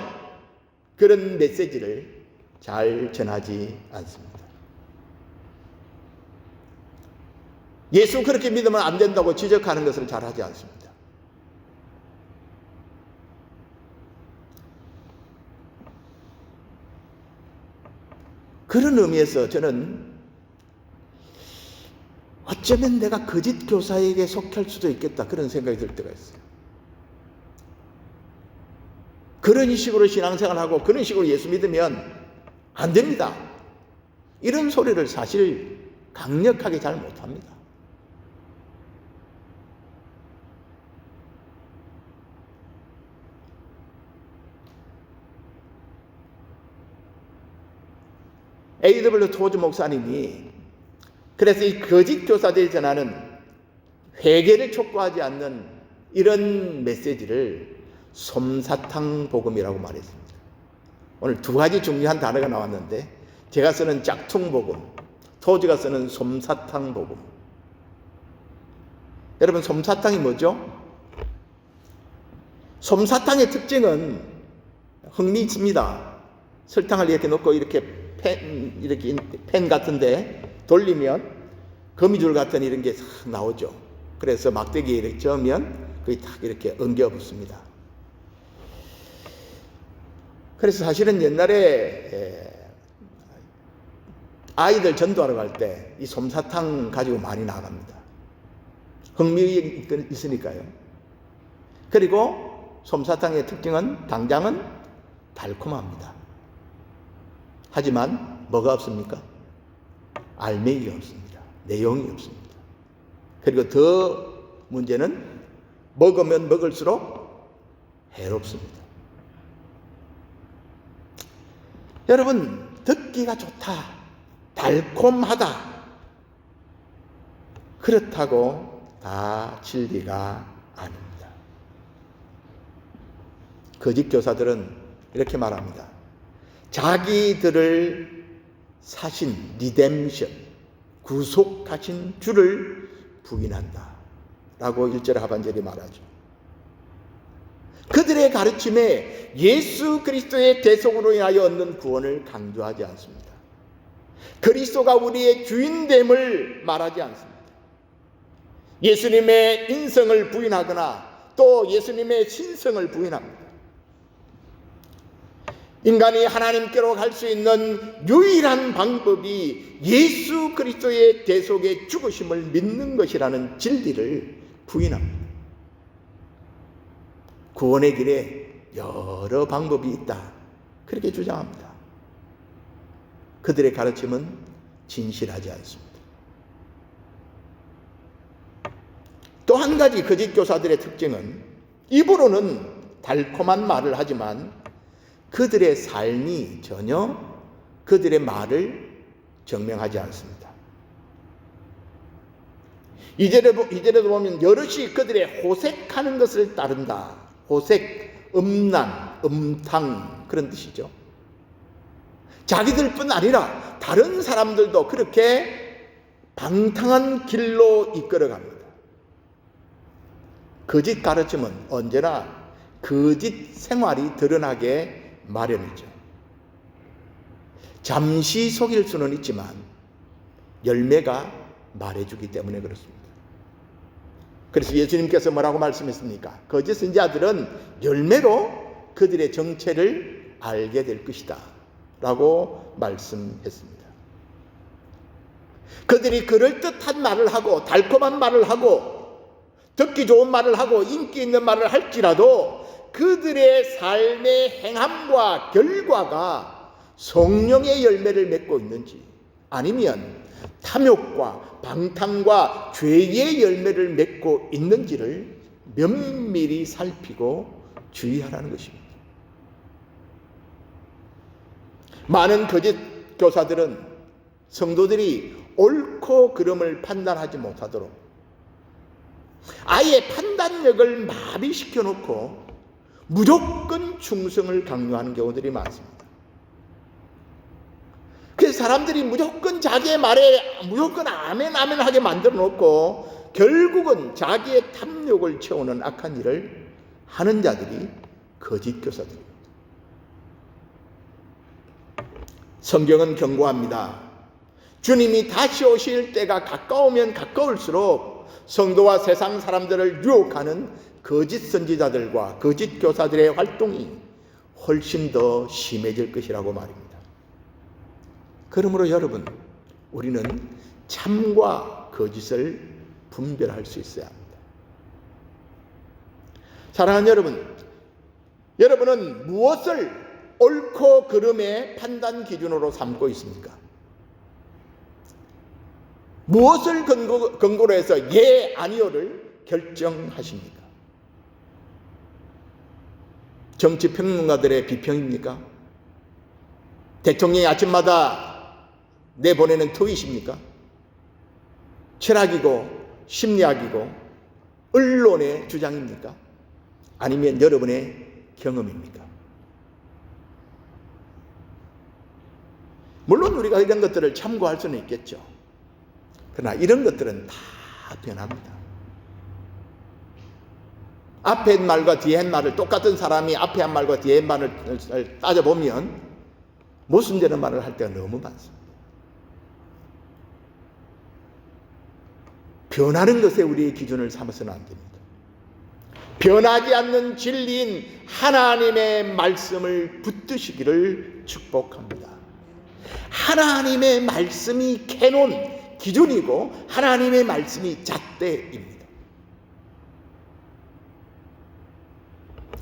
그런 메시지를 잘 전하지 않습니다. 예수 그렇게 믿으면 안 된다고 지적하는 것을 잘 하지 않습니다. 그런 의미에서 저는 어쩌면 내가 거짓 교사에게 속할 수도 있겠다 그런 생각이 들 때가 있어요. 그런 식으로 신앙생활하고 그런 식으로 예수 믿으면 안 됩니다. 이런 소리를 사실 강력하게 잘 못합니다. A.W. 토즈 목사님이 그래서 이 거짓 교사들이 전하는 회개를 촉구하지 않는 이런 메시지를 솜사탕 복음이라고 말했습니다. 오늘 두 가지 중요한 단어가 나왔는데 제가 쓰는 짝퉁 복음, 토즈가 쓰는 솜사탕 복음. 여러분, 솜사탕이 뭐죠? 솜사탕의 특징은 흥미있습니다. 설탕을 이렇게 넣고 이렇게 펜 같은데 돌리면 거미줄 같은 이런 게 싹 나오죠. 그래서 막대기에 이렇게 저으면 거기 딱 이렇게 엉겨 붙습니다. 그래서 사실은 옛날에 아이들 전도하러 갈 때 이 솜사탕 가지고 많이 나갑니다. 흥미 있으니까요. 그리고 솜사탕의 특징은 당장은 달콤합니다. 하지만 뭐가 없습니까? 알맹이가 없습니다. 내용이 없습니다. 그리고 더 문제는 먹으면 먹을수록 해롭습니다. 여러분, 듣기가 좋다, 달콤하다, 그렇다고 다 진리가 아닙니다. 거짓 교사들은 이렇게 말합니다. 자기들을 사신 리뎀션, 구속하신 주를 부인한다 라고 1절 하반절이 말하죠. 그들의 가르침에 예수 그리스도의 대속으로 인하여 얻는 구원을 강조하지 않습니다. 그리스도가 우리의 주인됨을 말하지 않습니다. 예수님의 인성을 부인하거나 또 예수님의 신성을 부인합니다. 인간이 하나님께로 갈 수 있는 유일한 방법이 예수 그리스도의 대속의 죽으심을 믿는 것이라는 진리를 부인합니다. 구원의 길에 여러 방법이 있다, 그렇게 주장합니다. 그들의 가르침은 진실하지 않습니다. 또 한 가지 거짓 교사들의 특징은 입으로는 달콤한 말을 하지만 그들의 삶이 전혀 그들의 말을 증명하지 않습니다. 이제라도 보면 여럿이 그들의 호색하는 것을 따른다. 호색, 음란, 음탕, 그런 뜻이죠. 자기들뿐 아니라 다른 사람들도 그렇게 방탕한 길로 이끌어갑니다. 거짓 가르침은 언제나 거짓 생활이 드러나게 마련이죠. 잠시 속일 수는 있지만 열매가 말해주기 때문에 그렇습니다. 그래서 예수님께서 뭐라고 말씀했습니까? 거짓 선지자들은 열매로 그들의 정체를 알게 될 것이다 라고 말씀했습니다. 그들이 그럴듯한 말을 하고 달콤한 말을 하고 듣기 좋은 말을 하고 인기 있는 말을 할지라도 그들의 삶의 행함과 결과가 성령의 열매를 맺고 있는지 아니면 탐욕과 방탕과 죄의 열매를 맺고 있는지를 면밀히 살피고 주의하라는 것입니다. 많은 거짓 교사들은 성도들이 옳고 그름을 판단하지 못하도록 아예 판단력을 마비시켜 놓고 무조건 충성을 강요하는 경우들이 많습니다. 그래서 사람들이 무조건 자기의 말에 무조건 아멘 아멘 하게 만들어 놓고 결국은 자기의 탐욕을 채우는 악한 일을 하는 자들이 거짓 교사들입니다. 성경은 경고합니다. 주님이 다시 오실 때가 가까우면 가까울수록 성도와 세상 사람들을 유혹하는 거짓 선지자들과 거짓 교사들의 활동이 훨씬 더 심해질 것이라고 말입니다. 그러므로 여러분, 우리는 참과 거짓을 분별할 수 있어야 합니다. 사랑하는 여러분, 여러분은 무엇을 옳고 그름의 판단 기준으로 삼고 있습니까? 무엇을 근거로 해서 예, 아니요를 결정하십니까? 정치평론가들의 비평입니까? 대통령이 아침마다 내보내는 트윗입니까? 철학이고 심리학이고 언론의 주장입니까? 아니면 여러분의 경험입니까? 물론 우리가 이런 것들을 참고할 수는 있겠죠. 그러나 이런 것들은 다 변합니다. 앞에 말과 뒤에 말을 똑같은 사람이 앞에 한 말과 뒤에 말을 따져보면 모순되는 말을 할 때가 너무 많습니다. 변하는 것에 우리의 기준을 삼아서는 안 됩니다. 변하지 않는 진리인 하나님의 말씀을 붙드시기를 축복합니다. 하나님의 말씀이 캐논, 기준이고 하나님의 말씀이 잣대입니다.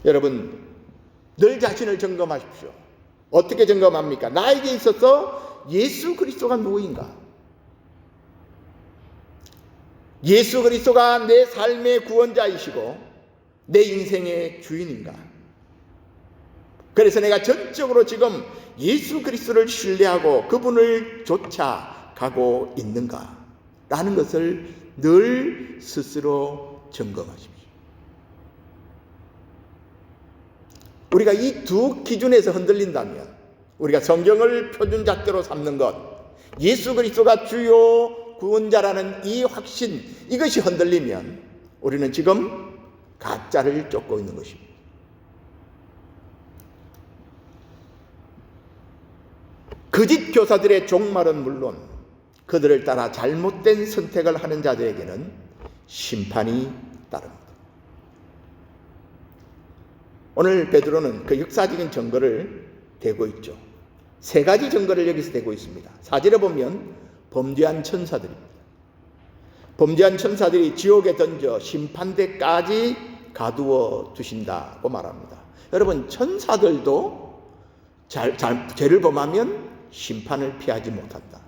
여러분, 늘 자신을 점검하십시오. 어떻게 점검합니까? 나에게 있어서 예수 그리스도가 누구인가? 예수 그리스도가 내 삶의 구원자이시고 내 인생의 주인인가? 그래서 내가 전적으로 지금 예수 그리스도를 신뢰하고 그분을 쫓아가고 있는가? 라는 것을 늘 스스로 점검하십시오. 우리가 이 두 기준에서 흔들린다면, 우리가 성경을 표준잣대로 삼는 것, 예수 그리스도가 주요 구원자라는 이 확신, 이것이 흔들리면 우리는 지금 가짜를 쫓고 있는 것입니다. 거짓 교사들의 종말은 물론 그들을 따라 잘못된 선택을 하는 자들에게는 심판이 따릅니다. 오늘 베드로는 그 역사적인 증거를 대고 있죠. 세 가지 증거를 여기서 대고 있습니다. 4절에 보면 범죄한 천사들입니다. 범죄한 천사들이 지옥에 던져 심판대까지 가두어 두신다고 말합니다. 여러분, 천사들도 죄를 범하면 심판을 피하지 못한다.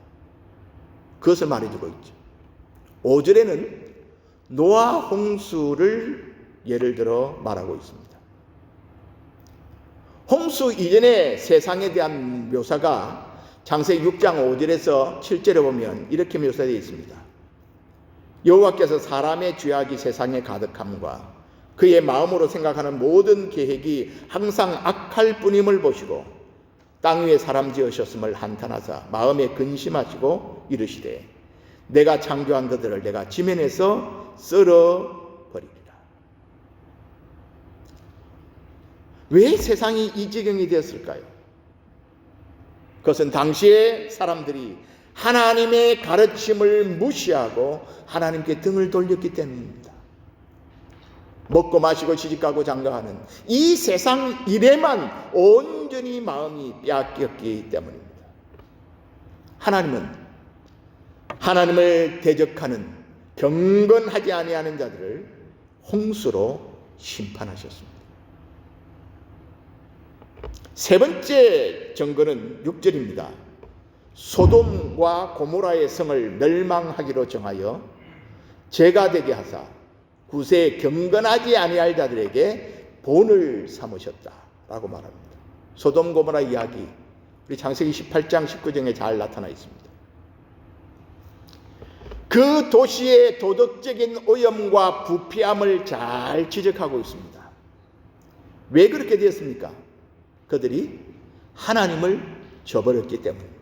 그것을 말해주고 있죠. 5절에는 노아 홍수를 예를 들어 말하고 있습니다. 홍수 이전의 세상에 대한 묘사가 창세기 6장 5절에서 7절에 보면 이렇게 묘사되어 있습니다. 여호와께서 사람의 죄악이 세상에 가득함과 그의 마음으로 생각하는 모든 계획이 항상 악할 뿐임을 보시고 땅 위에 사람 지으셨음을 한탄하사 마음에 근심하시고 이르시되 내가 창조한 그들을 내가 지면에서 썰어버리리라. 왜 세상이 이 지경이 되었을까요? 그것은 당시의 사람들이 하나님의 가르침을 무시하고 하나님께 등을 돌렸기 때문입니다. 먹고 마시고 시집가고 장가하는 이 세상 일에만 온전히 마음이 빼앗겼기 때문입니다. 하나님은 하나님을 대적하는 경건하지 아니하는 자들을 홍수로 심판하셨습니다. 세 번째 증거는 6절입니다. 소돔과 고모라의 성을 멸망하기로 정하여 죄가 되게 하사 구세에 경건하지 아니할 자들에게 본을 삼으셨다라고 말합니다. 소돔 고모라 이야기 우리 창세기 18장 19절에 잘 나타나 있습니다. 그 도시의 도덕적인 오염과 부패함을 잘 지적하고 있습니다. 왜 그렇게 되었습니까? 그들이 하나님을 저버렸기 때문입니다.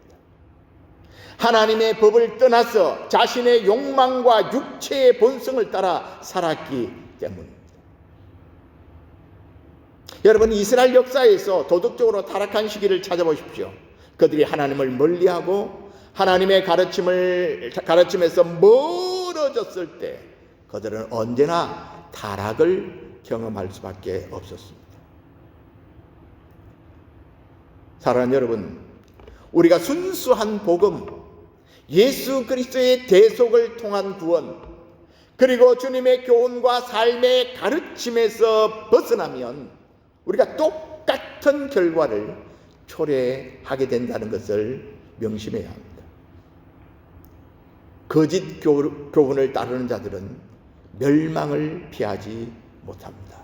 하나님의 법을 떠나서 자신의 욕망과 육체의 본성을 따라 살았기 때문입니다. 여러분, 이스라엘 역사에서 도덕적으로 타락한 시기를 찾아보십시오. 그들이 하나님을 멀리하고 하나님의 가르침에서 멀어졌을 때 그들은 언제나 타락을 경험할 수밖에 없었습니다. 사랑하는 여러분, 우리가 순수한 복음, 예수 그리스도의 대속을 통한 구원, 그리고 주님의 교훈과 삶의 가르침에서 벗어나면 우리가 똑같은 결과를 초래하게 된다는 것을 명심해야 합니다. 거짓 교훈을 따르는 자들은 멸망을 피하지 못합니다.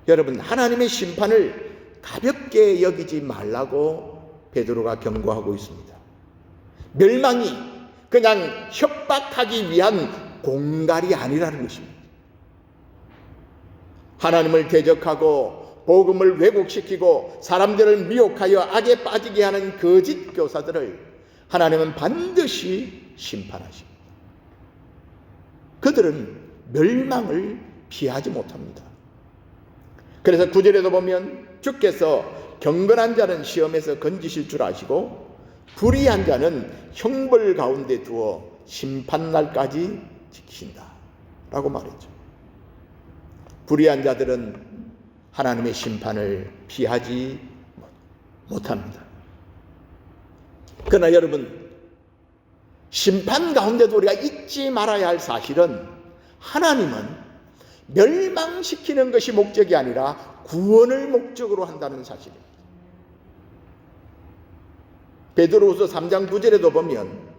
여러분, 하나님의 심판을 가볍게 여기지 말라고 베드로가 경고하고 있습니다. 멸망이 그냥 협박하기 위한 공갈이 아니라는 것입니다. 하나님을 대적하고 복음을 왜곡시키고 사람들을 미혹하여 악에 빠지게 하는 거짓 교사들을 하나님은 반드시 심판하십니다. 그들은 멸망을 피하지 못합니다. 그래서 9절에도 보면 주께서 경건한 자는 시험에서 건지실 줄 아시고 불의한 자는 형벌 가운데 두어 심판날까지 지키신다 라고 말했죠. 불의한 자들은 하나님의 심판을 피하지 못합니다. 그러나 여러분, 심판 가운데도 우리가 잊지 말아야 할 사실은 하나님은 멸망시키는 것이 목적이 아니라 구원을 목적으로 한다는 사실입니다. 베드로후서 3장 9절에도 보면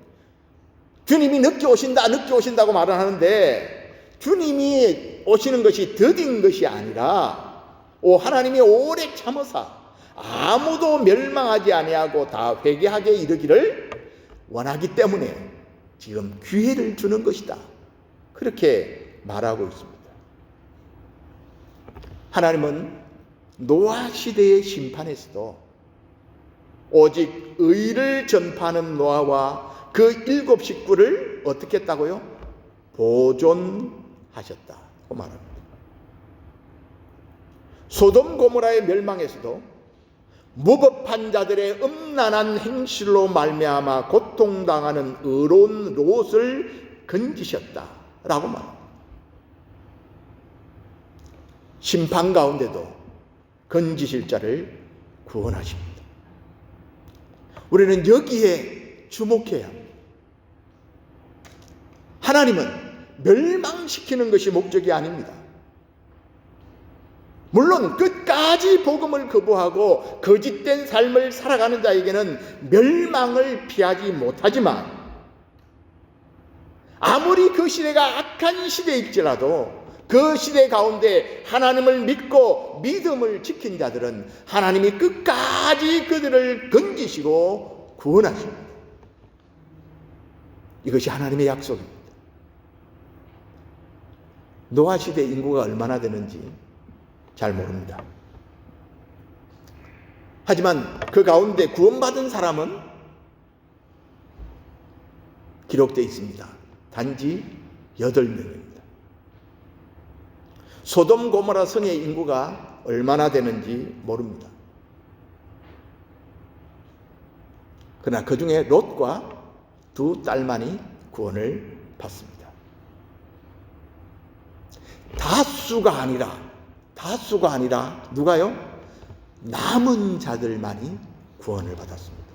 주님이 늦게 오신다고 말을 하는데, 주님이 오시는 것이 더딘 것이 아니라 하나님이 오래 참으사 아무도 멸망하지 아니하고 다 회개하게 이르기를 원하기 때문에 지금 기회를 주는 것이다, 그렇게 말하고 있습니다. 하나님은 노아 시대의 심판에서도 오직 의를 전파하는 노아와 그 7 식구를 어떻게 했다고요? 보존하셨다고 말합니다. 소돔 고모라의 멸망에서도 무법한 자들의 음란한 행실로 말미암아 고통당하는 의로운 롯을 건지셨다라고 말합니다. 심판 가운데도 건지실 자를 구원하십니다. 우리는 여기에 주목해야 합니다. 하나님은 멸망시키는 것이 목적이 아닙니다. 물론 끝까지 복음을 거부하고 거짓된 삶을 살아가는 자에게는 멸망을 피하지 못하지만, 아무리 그 시대가 악한 시대일지라도 그 시대 가운데 하나님을 믿고 믿음을 지킨 자들은 하나님이 끝까지 그들을 건지시고 구원하십니다. 이것이 하나님의 약속입니다. 노아 시대 인구가 얼마나 되는지 잘 모릅니다. 하지만 그 가운데 구원받은 사람은 기록되어 있습니다. 단지 8명입니다. 소돔 고모라 성의 인구가 얼마나 되는지 모릅니다. 그러나 그 중에 롯과 2 딸만이 구원을 받습니다. 다수가 아니라 누가요? 남은 자들만이 구원을 받았습니다.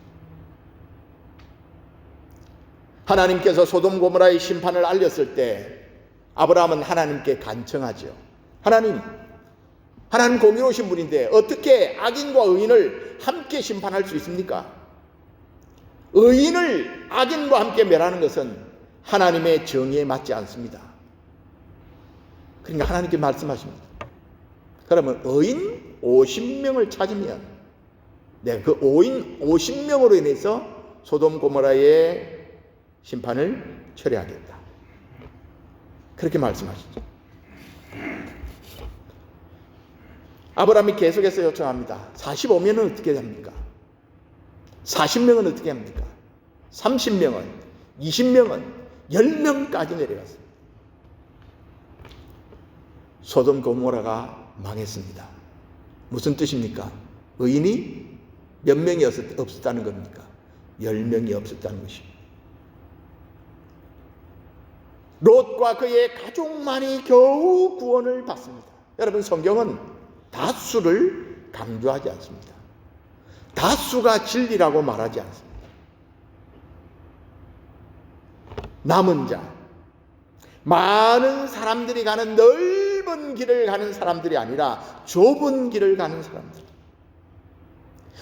하나님께서 소돔 고모라의 심판을 알렸을 때 아브라함은 하나님께 간청하죠. 하나님 공의로우신 분인데 어떻게 악인과 의인을 함께 심판할 수 있습니까? 의인을 악인과 함께 멸하는 것은 하나님의 정의에 맞지 않습니다. 그러니까 하나님께 말씀하십니다. 그러면 의인 50명을 찾으면 내가 그 의인 50명으로 인해서 소돔 고모라의 심판을 철회하겠다, 그렇게 말씀하시죠. 아브라함이 계속해서 요청합니다. 45명은 어떻게 합니까? 40명은 어떻게 합니까? 30명은, 20명은, 10명까지 내려갔습니다. 소돔 고모라가 망했습니다. 무슨 뜻입니까? 의인이 몇 명이 없었다는 겁니까? 10명이 없었다는 것입니다. 롯과 그의 가족만이 겨우 구원을 받습니다. 여러분, 성경은 다수를 강조하지 않습니다. 다수가 진리라고 말하지 않습니다. 남은 자, 많은 사람들이 가는 넓은 길을 가는 사람들이 아니라 좁은 길을 가는 사람들,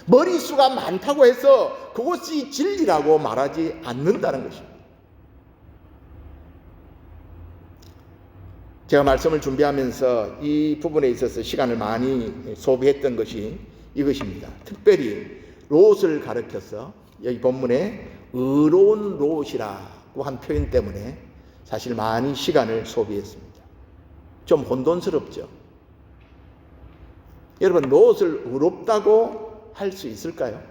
머릿수가 많다고 해서 그것이 진리라고 말하지 않는다는 것입니다. 제가 말씀을 준비하면서 이 부분에 있어서 시간을 많이 소비했던 것이 이것입니다. 특별히 롯을 가르쳐서 여기 본문에 의로운 롯이라고 한 표현 때문에 사실 많이 시간을 소비했습니다. 좀 혼돈스럽죠. 여러분, 롯을 의롭다고 할 수 있을까요?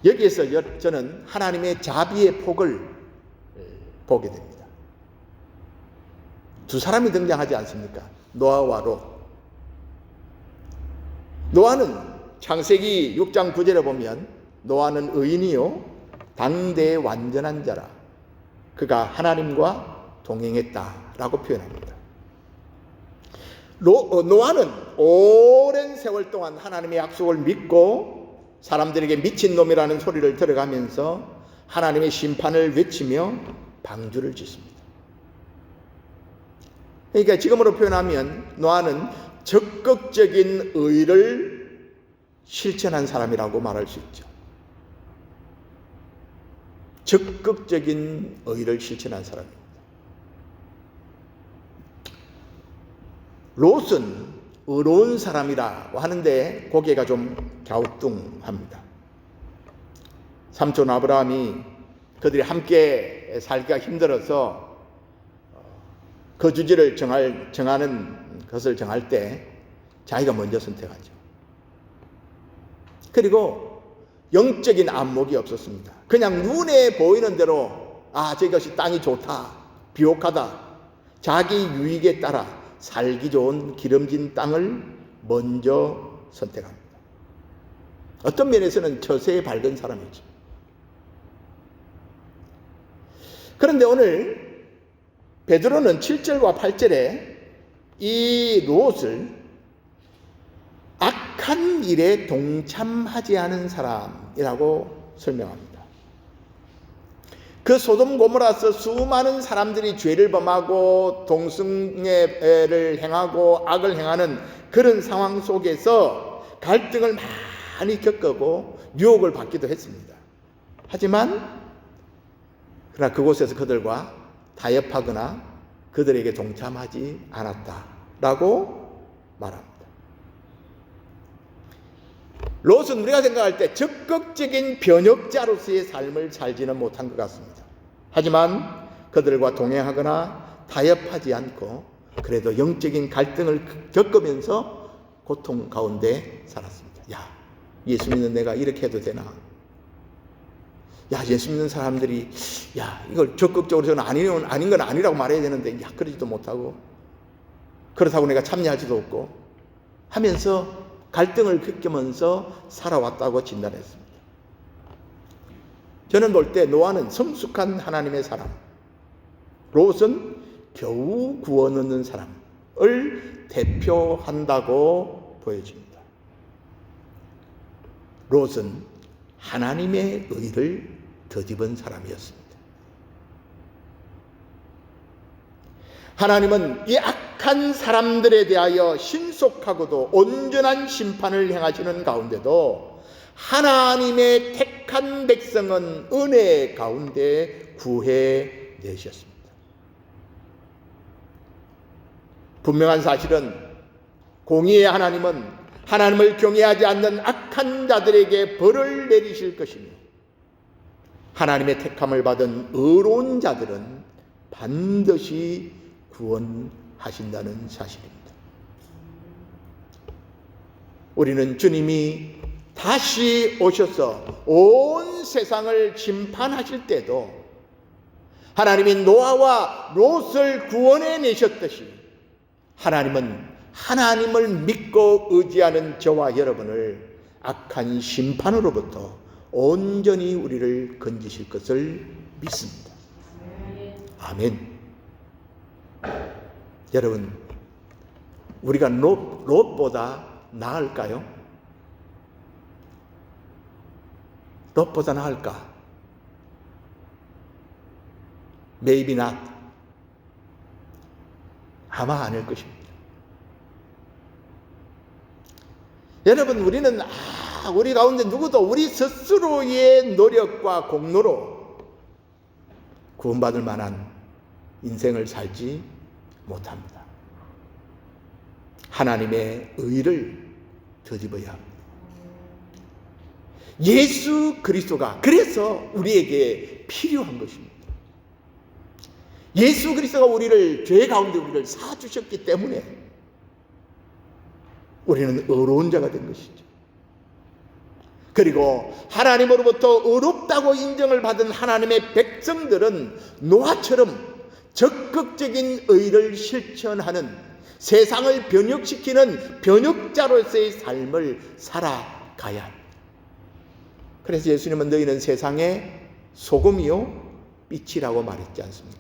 여기에서 저는 하나님의 자비의 폭을 보게 됩니다. 2 사람이 등장하지 않습니까? 노아와 롯. 노아는 창세기 6장 9절에 보면 노아는 의인이요 당대의 완전한 자라 그가 하나님과 동행했다라고 표현합니다. 노아는 오랜 세월 동안 하나님의 약속을 믿고 사람들에게 미친놈이라는 소리를 들어가면서 하나님의 심판을 외치며 방주를 짓습니다. 그러니까 지금으로 표현하면 노아는 적극적인 의를 실천한 사람이라고 말할 수 있죠. 적극적인 의를 실천한 사람입니다. 롯은 의로운 사람이라고 하는데 고개가 좀 갸우뚱합니다. 삼촌 아브라함이 그들이 함께 살기가 힘들어서 거주지를 정하는 것을 정할 때 자기가 먼저 선택하죠. 그리고 영적인 안목이 없었습니다. 그냥 눈에 보이는 대로 저것이 땅이 좋다, 비옥하다, 자기 유익에 따라 살기 좋은 기름진 땅을 먼저 선택합니다. 어떤 면에서는 처세에 밝은 사람이죠. 그런데 오늘 베드로는 7절과 8절에 이 롯을 악한 일에 동참하지 않은 사람이라고 설명합니다. 그 소돔 고모라서 수많은 사람들이 죄를 범하고 동승애를 행하고 악을 행하는 그런 상황 속에서 갈등을 많이 겪고 유혹을 받기도 했습니다. 하지만 그러나 그곳에서 그들과 타협하거나 그들에게 동참하지 않았다라고 말합니다. 롯은 우리가 생각할 때 적극적인 변역자로서의 삶을 살지는 못한 것 같습니다. 하지만 그들과 동행하거나 타협하지 않고 그래도 영적인 갈등을 겪으면서 고통 가운데 살았습니다. 예수 믿는 내가 이렇게 해도 되나? 예수 믿는 사람들이 이걸 적극적으로 저는 아닌 건 아니라고 말해야 되는데 그러지도 못하고 그렇다고 내가 참여하지도 없고 하면서 갈등을 겪으면서 살아왔다고 진단했습니다. 저는 볼 때 노아는 성숙한 하나님의 사람, 롯은 겨우 구원 얻는 사람을 대표한다고 보여집니다. 롯은 하나님의 의를 덧입은 사람이었습니다. 하나님은 이 악한 사람들에 대하여 신속하고도 온전한 심판을 행하시는 가운데도 하나님의 택한 백성은 은혜 가운데 구해내셨습니다. 분명한 사실은 공의의 하나님은 하나님을 경외하지 않는 악한 자들에게 벌을 내리실 것이며 하나님의 택함을 받은 의로운 자들은 반드시 구원하신다는 사실입니다. 우리는 주님이 다시 오셔서 온 세상을 심판하실 때도 하나님이 노아와 롯을 구원해 내셨듯이 하나님은 하나님을 믿고 의지하는 저와 여러분을 악한 심판으로부터 온전히 우리를 건지실 것을 믿습니다. 아멘. 여러분, 우리가 롯보다 나을까요? 롯보다 나을까? Maybe not. 아마 아닐 것입니다. 여러분, 우리는 우리 가운데 누구도 우리 스스로의 노력과 공로로 구원받을 만한 인생을 살지 못합니다. 하나님의 의를 덧입어야 합니다. 예수 그리스도가 그래서 우리에게 필요한 것입니다. 예수 그리스도가 우리를 죄 가운데 우리를 사주셨기 때문에 우리는 의로운 자가 된 것이죠. 그리고 하나님으로부터 의롭다고 인정을 받은 하나님의 백성들은 노아처럼 적극적인 의를 실천하는 세상을 변혁시키는 변혁자로서의 삶을 살아가야 합니다. 그래서 예수님은 너희는 세상의 소금이요 빛이라고 말했지 않습니까?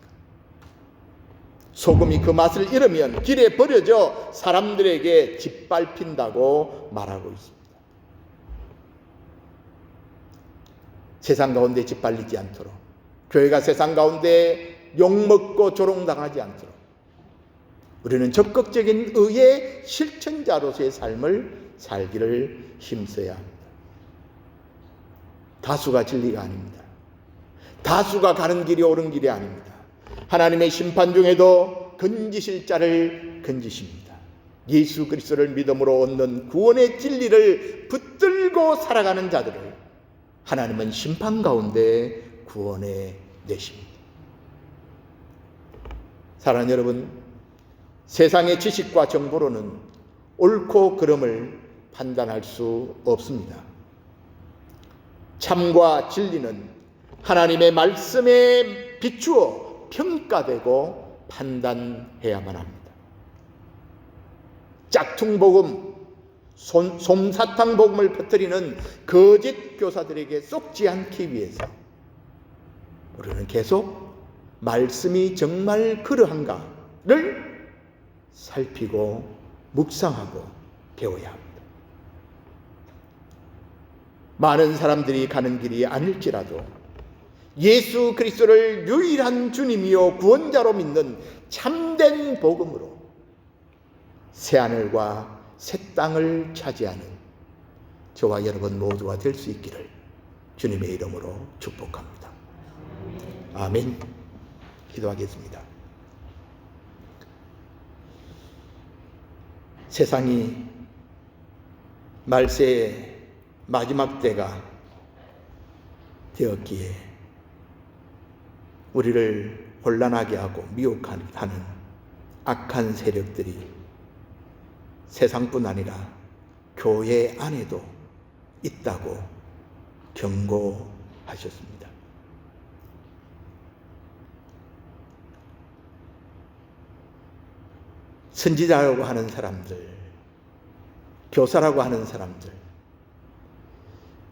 소금이 그 맛을 잃으면 길에 버려져 사람들에게 짓밟힌다고 말하고 있습니다. 세상 가운데 짓밟리지 않도록, 교회가 세상 가운데 욕먹고 조롱당하지 않도록 우리는 적극적인 의의 실천자로서의 삶을 살기를 힘써야 합니다. 다수가 진리가 아닙니다. 다수가 가는 길이 옳은 길이 아닙니다. 하나님의 심판 중에도 건지실 자를 건지십니다. 예수 그리스도를 믿음으로 얻는 구원의 진리를 붙들고 살아가는 자들을 하나님은 심판 가운데 구원해 내십니다. 사랑하는 여러분, 세상의 지식과 정보로는 옳고 그름을 판단할 수 없습니다. 참과 진리는 하나님의 말씀에 비추어 평가되고 판단해야만 합니다. 짝퉁복음, 솜사탕 복음을 퍼뜨리는 거짓 교사들에게 쏙지 않기 위해서 우리는 계속 말씀이 정말 그러한가를 살피고 묵상하고 배워야 합니다. 많은 사람들이 가는 길이 아닐지라도 예수 그리스도를 유일한 주님이요 구원자로 믿는 참된 복음으로 새하늘과 새 땅을 차지하는 저와 여러분 모두가 될 수 있기를 주님의 이름으로 축복합니다. 아멘. 기도하겠습니다. 세상이 말세의 마지막 때가 되었기에 우리를 혼란하게 하고 미혹하는 악한 세력들이 세상뿐 아니라 교회 안에도 있다고 경고하셨습니다. 선지자라고 하는 사람들, 교사라고 하는 사람들,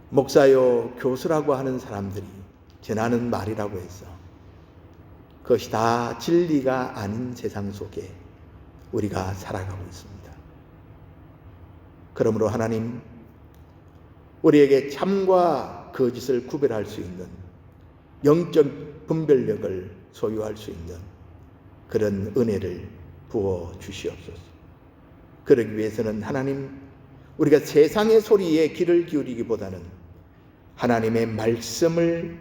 목사요, 교수라고 하는 사람들이 전하는 말이라고 해서 그것이 다 진리가 아닌 세상 속에 우리가 살아가고 있습니다. 그러므로 하나님, 우리에게 참과 거짓을 구별할 수 있는 영적 분별력을 소유할 수 있는 그런 은혜를 부어 주시옵소서. 그러기 위해서는 하나님, 우리가 세상의 소리에 귀를 기울이기보다는 하나님의 말씀을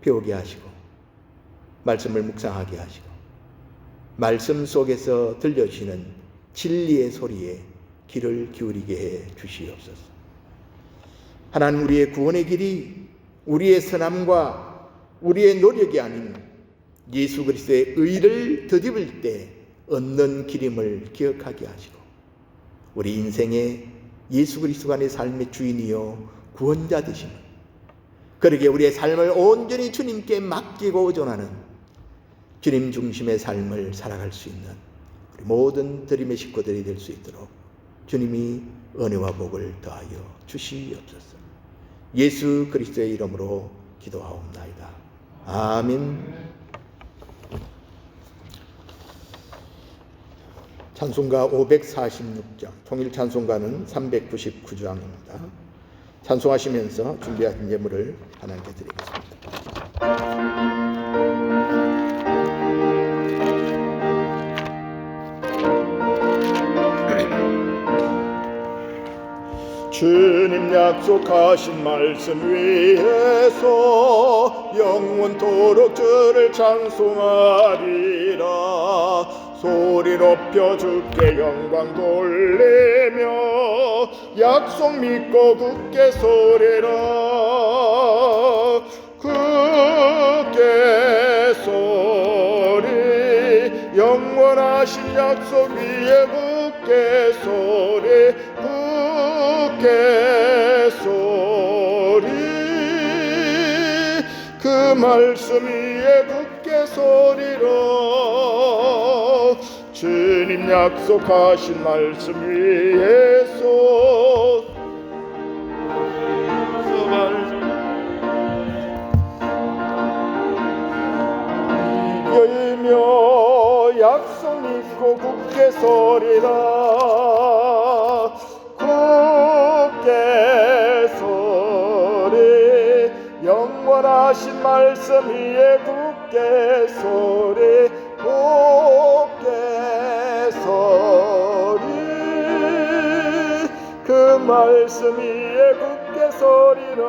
배우게 하시고 말씀을 묵상하게 하시고 말씀 속에서 들려주시는 진리의 소리에 귀를 기울이게 해 주시옵소서. 하나님, 우리의 구원의 길이 우리의 선함과 우리의 노력이 아닌 예수 그리스도의 의를 덧입을 때 얻는 기림을 기억하게 하시고 우리 인생에 예수 그리스도가 내 삶의 주인이요 구원자 되시는, 그러기에 우리의 삶을 온전히 주님께 맡기고 의존하는 주님 중심의 삶을 살아갈 수 있는 우리 모든 드림의 식구들이 될 수 있도록 주님이 은혜와 복을 더하여 주시옵소서. 예수 그리스도의 이름으로 기도하옵나이다. 아멘. 찬송가 546장, 통일 찬송가는 399장입니다. 찬송하시면서 준비하신 예물을 하나님께 드리겠습니다. 주님 약속하신 말씀 위에서 영원토록 주를 찬송하리라. 소리 높여 주께 영광 돌리며 약속 믿고 굳게 서리라. 굳게 서리, 영원하신 약속 위에 굳게 서리. 굳게 서리, 그 말씀 위에 굳게 서리라. 주님 약속하신 말씀 위에서 여이며 약속 믿고 굳게 서리라. 굳게 서리, 영원하신 말씀 위에 굳게 서리 굳게 서리 그 말씀 위에 굳게 서리라.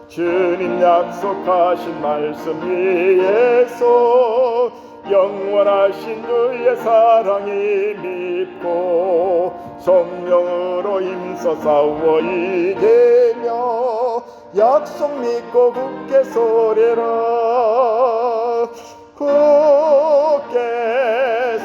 주님 약속하신 말씀 위에서 영원하신 주의 사랑이 믿고 성령으로 힘써 싸워 이기며 약속 믿고 굳게 서리라. 굳게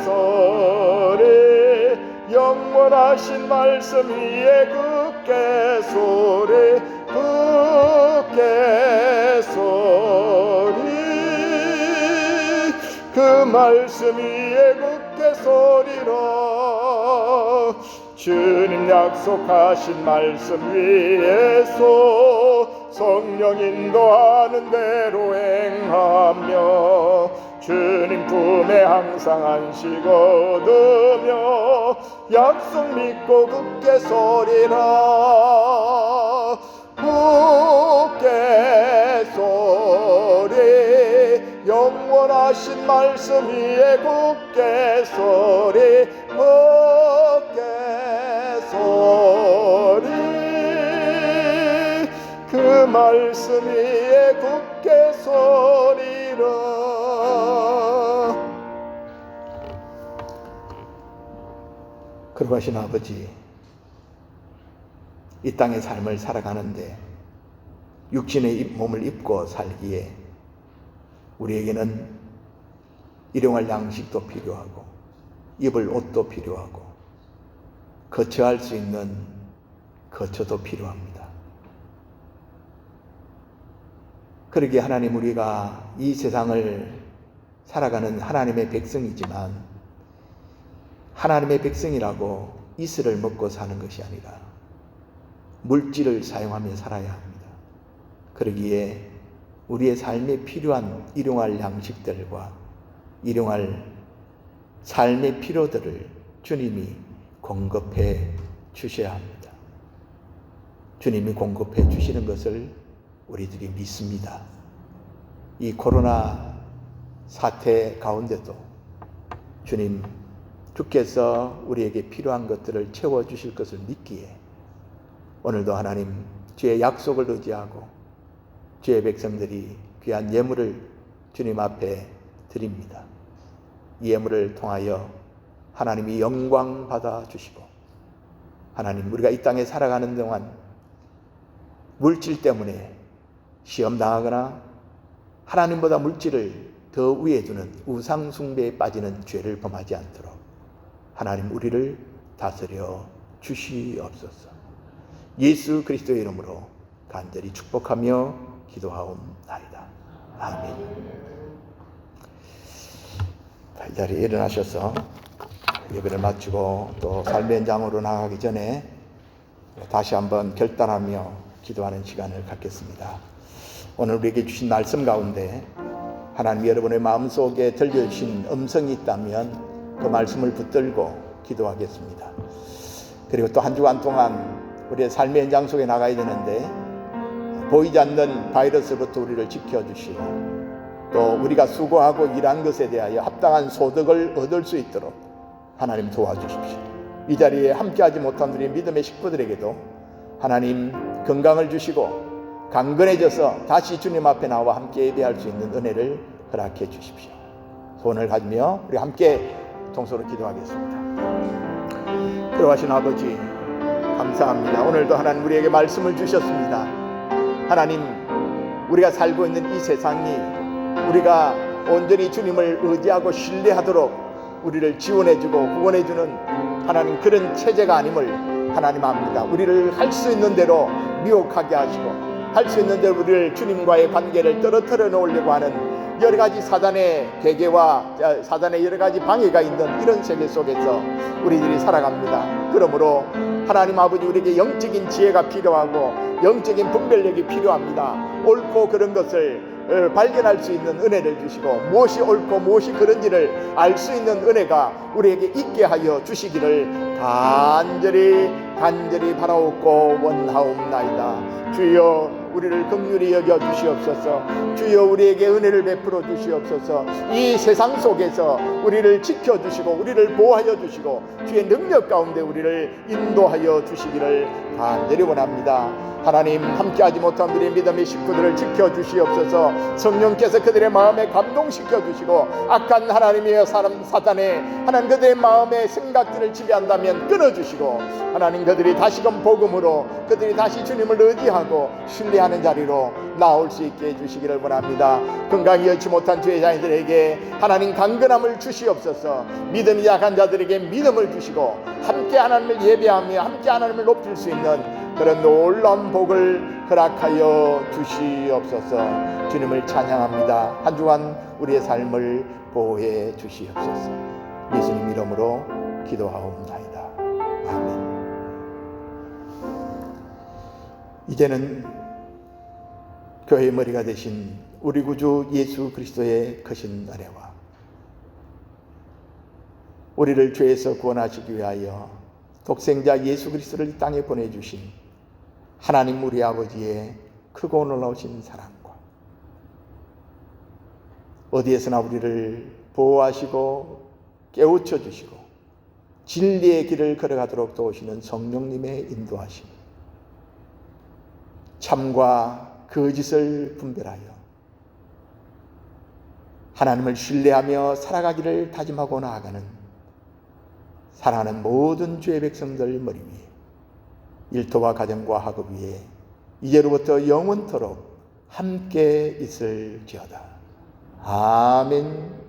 서리 영원하신 말씀 위에 굳게 서리 굳게 서리 그 말씀 위에 굳게 서리라. 주님 약속하신 말씀 위에서 성령 인도하는 대로 행하며 주님 품에 항상 안식 얻으며 약속 믿고 굳게 서리라. 굳게 서리 영원하신 말씀 위에 굳게 서리 굳게 서리 그 말씀 위에 굳게 서리라. 거룩하신 아버지, 이 땅의 삶을 살아가는데 육신의 몸을 입고 살기에 우리에게는 일용할 양식도 필요하고 입을 옷도 필요하고 거처할 수 있는 거처도 필요합니다. 그러기에 하나님, 우리가 이 세상을 살아가는 하나님의 백성이지만 하나님의 백성이라고 이슬을 먹고 사는 것이 아니라 물질을 사용하며 살아야 합니다. 그러기에 우리의 삶에 필요한 일용할 양식들과 일용할 삶의 필요들을 주님이 공급해 주셔야 합니다. 주님이 공급해 주시는 것을 우리들이 믿습니다. 이 코로나 사태 가운데도 주께서 우리에게 필요한 것들을 채워주실 것을 믿기에 오늘도 하나님, 주의 약속을 의지하고 주의 백성들이 귀한 예물을 주님 앞에 드립니다. 이 예물을 통하여 하나님이 영광 받아 주시고, 하나님, 우리가 이 땅에 살아가는 동안 물질 때문에 시험 당하거나 하나님보다 물질을 더 위에 두는 우상 숭배에 빠지는 죄를 범하지 않도록 하나님, 우리를 다스려 주시옵소서. 예수 그리스도의 이름으로 간절히 축복하며 기도하옵나이다. 아멘. 이 자리에 일어나셔서 예배를 마치고 또 삶의 현장으로 나가기 전에 다시 한번 결단하며 기도하는 시간을 갖겠습니다. 오늘 우리에게 주신 말씀 가운데 하나님, 여러분의 마음속에 들려주신 음성이 있다면 그 말씀을 붙들고 기도하겠습니다. 그리고 또 한 주간 동안 우리의 삶의 현장 속에 나가야 되는데 보이지 않는 바이러스로부터 우리를 지켜주시고 또 우리가 수고하고 일한 것에 대하여 합당한 소득을 얻을 수 있도록 하나님 도와주십시오. 이 자리에 함께하지 못한 우리 믿음의 식구들에게도 하나님 건강을 주시고 강건해져서 다시 주님 앞에 나와 함께 예배할 수 있는 은혜를 허락해 주십시오. 소원을 가지며 우리 함께 동서로 기도하겠습니다. 그러하신 아버지, 감사합니다. 오늘도 하나님 우리에게 말씀을 주셨습니다. 하나님, 우리가 살고 있는 이 세상이 우리가 온전히 주님을 의지하고 신뢰하도록 우리를 지원해주고 구원해주는 하나님 그런 체제가 아님을 하나님 압니다. 우리를 할 수 있는 대로 미혹하게 하시고 할 수 있는 대로 우리를 주님과의 관계를 떨어뜨려 놓으려고 하는 여러 가지 사단의 계계와 사단의 여러 가지 방해가 있는 이런 세계 속에서 우리들이 살아갑니다. 그러므로 하나님 아버지, 우리에게 영적인 지혜가 필요하고 영적인 분별력이 필요합니다. 옳고 그른 것을 발견할 수 있는 은혜를 주시고 무엇이 옳고 무엇이 그른지를 알 수 있는 은혜가 우리에게 있게 하여 주시기를 간절히 바라옵고 원하옵나이다. 주여, 우리를 긍휼히 여겨 주시옵소서. 주여 우리에게 은혜를 베풀어 주시옵소서. 이 세상 속에서 우리를 지켜주시고 우리를 보호하여 주시고 주의 능력 가운데 우리를 인도하여 주시기를 간절히 원합니다. 하나님, 함께하지 못한 우리의 믿음의 식구들을 지켜주시옵소서. 성령께서 그들의 마음에 감동시켜 주시고 악한 하나님이여 사단의 하나님 그들의 마음의 생각들을 지배한다면 끊어주시고 하나님 그들이 다시금 복음으로 그들이 다시 주님을 의지하고 신뢰하는 자리로 나올 수 있게 해주시기를 원합니다. 건강히 여지 못한 주의 자녀들에게 하나님 강건함을 주시옵소서. 믿음이 약한 자들에게 믿음을 주시고 함께 하나님을 예배하며 함께 하나님을 높일 수 있는 그런 놀라운 복을 허락하여 주시옵소서. 주님을 찬양합니다. 한 주간 우리의 삶을 보호해 주시옵소서. 예수님 이름으로 기도하옵나이다. 아멘. 이제는 교회의 머리가 되신 우리 구주 예수 그리스도의 크신 은혜와 우리를 죄에서 구원하시기 위하여 독생자 예수 그리스도를 이 땅에 보내주신 하나님 우리 아버지의 크고 놀라우신 사랑과 어디에서나 우리를 보호하시고 깨우쳐 주시고 진리의 길을 걸어가도록 도우시는 성령님의 인도하심, 참과 거짓을 분별하여 하나님을 신뢰하며 살아가기를 다짐하고 나아가는 사랑하는 모든 주의 백성들 머리 위에, 일터와 가정과 학업 위에 이제로부터 영원토록 함께 있을지어다. 아멘.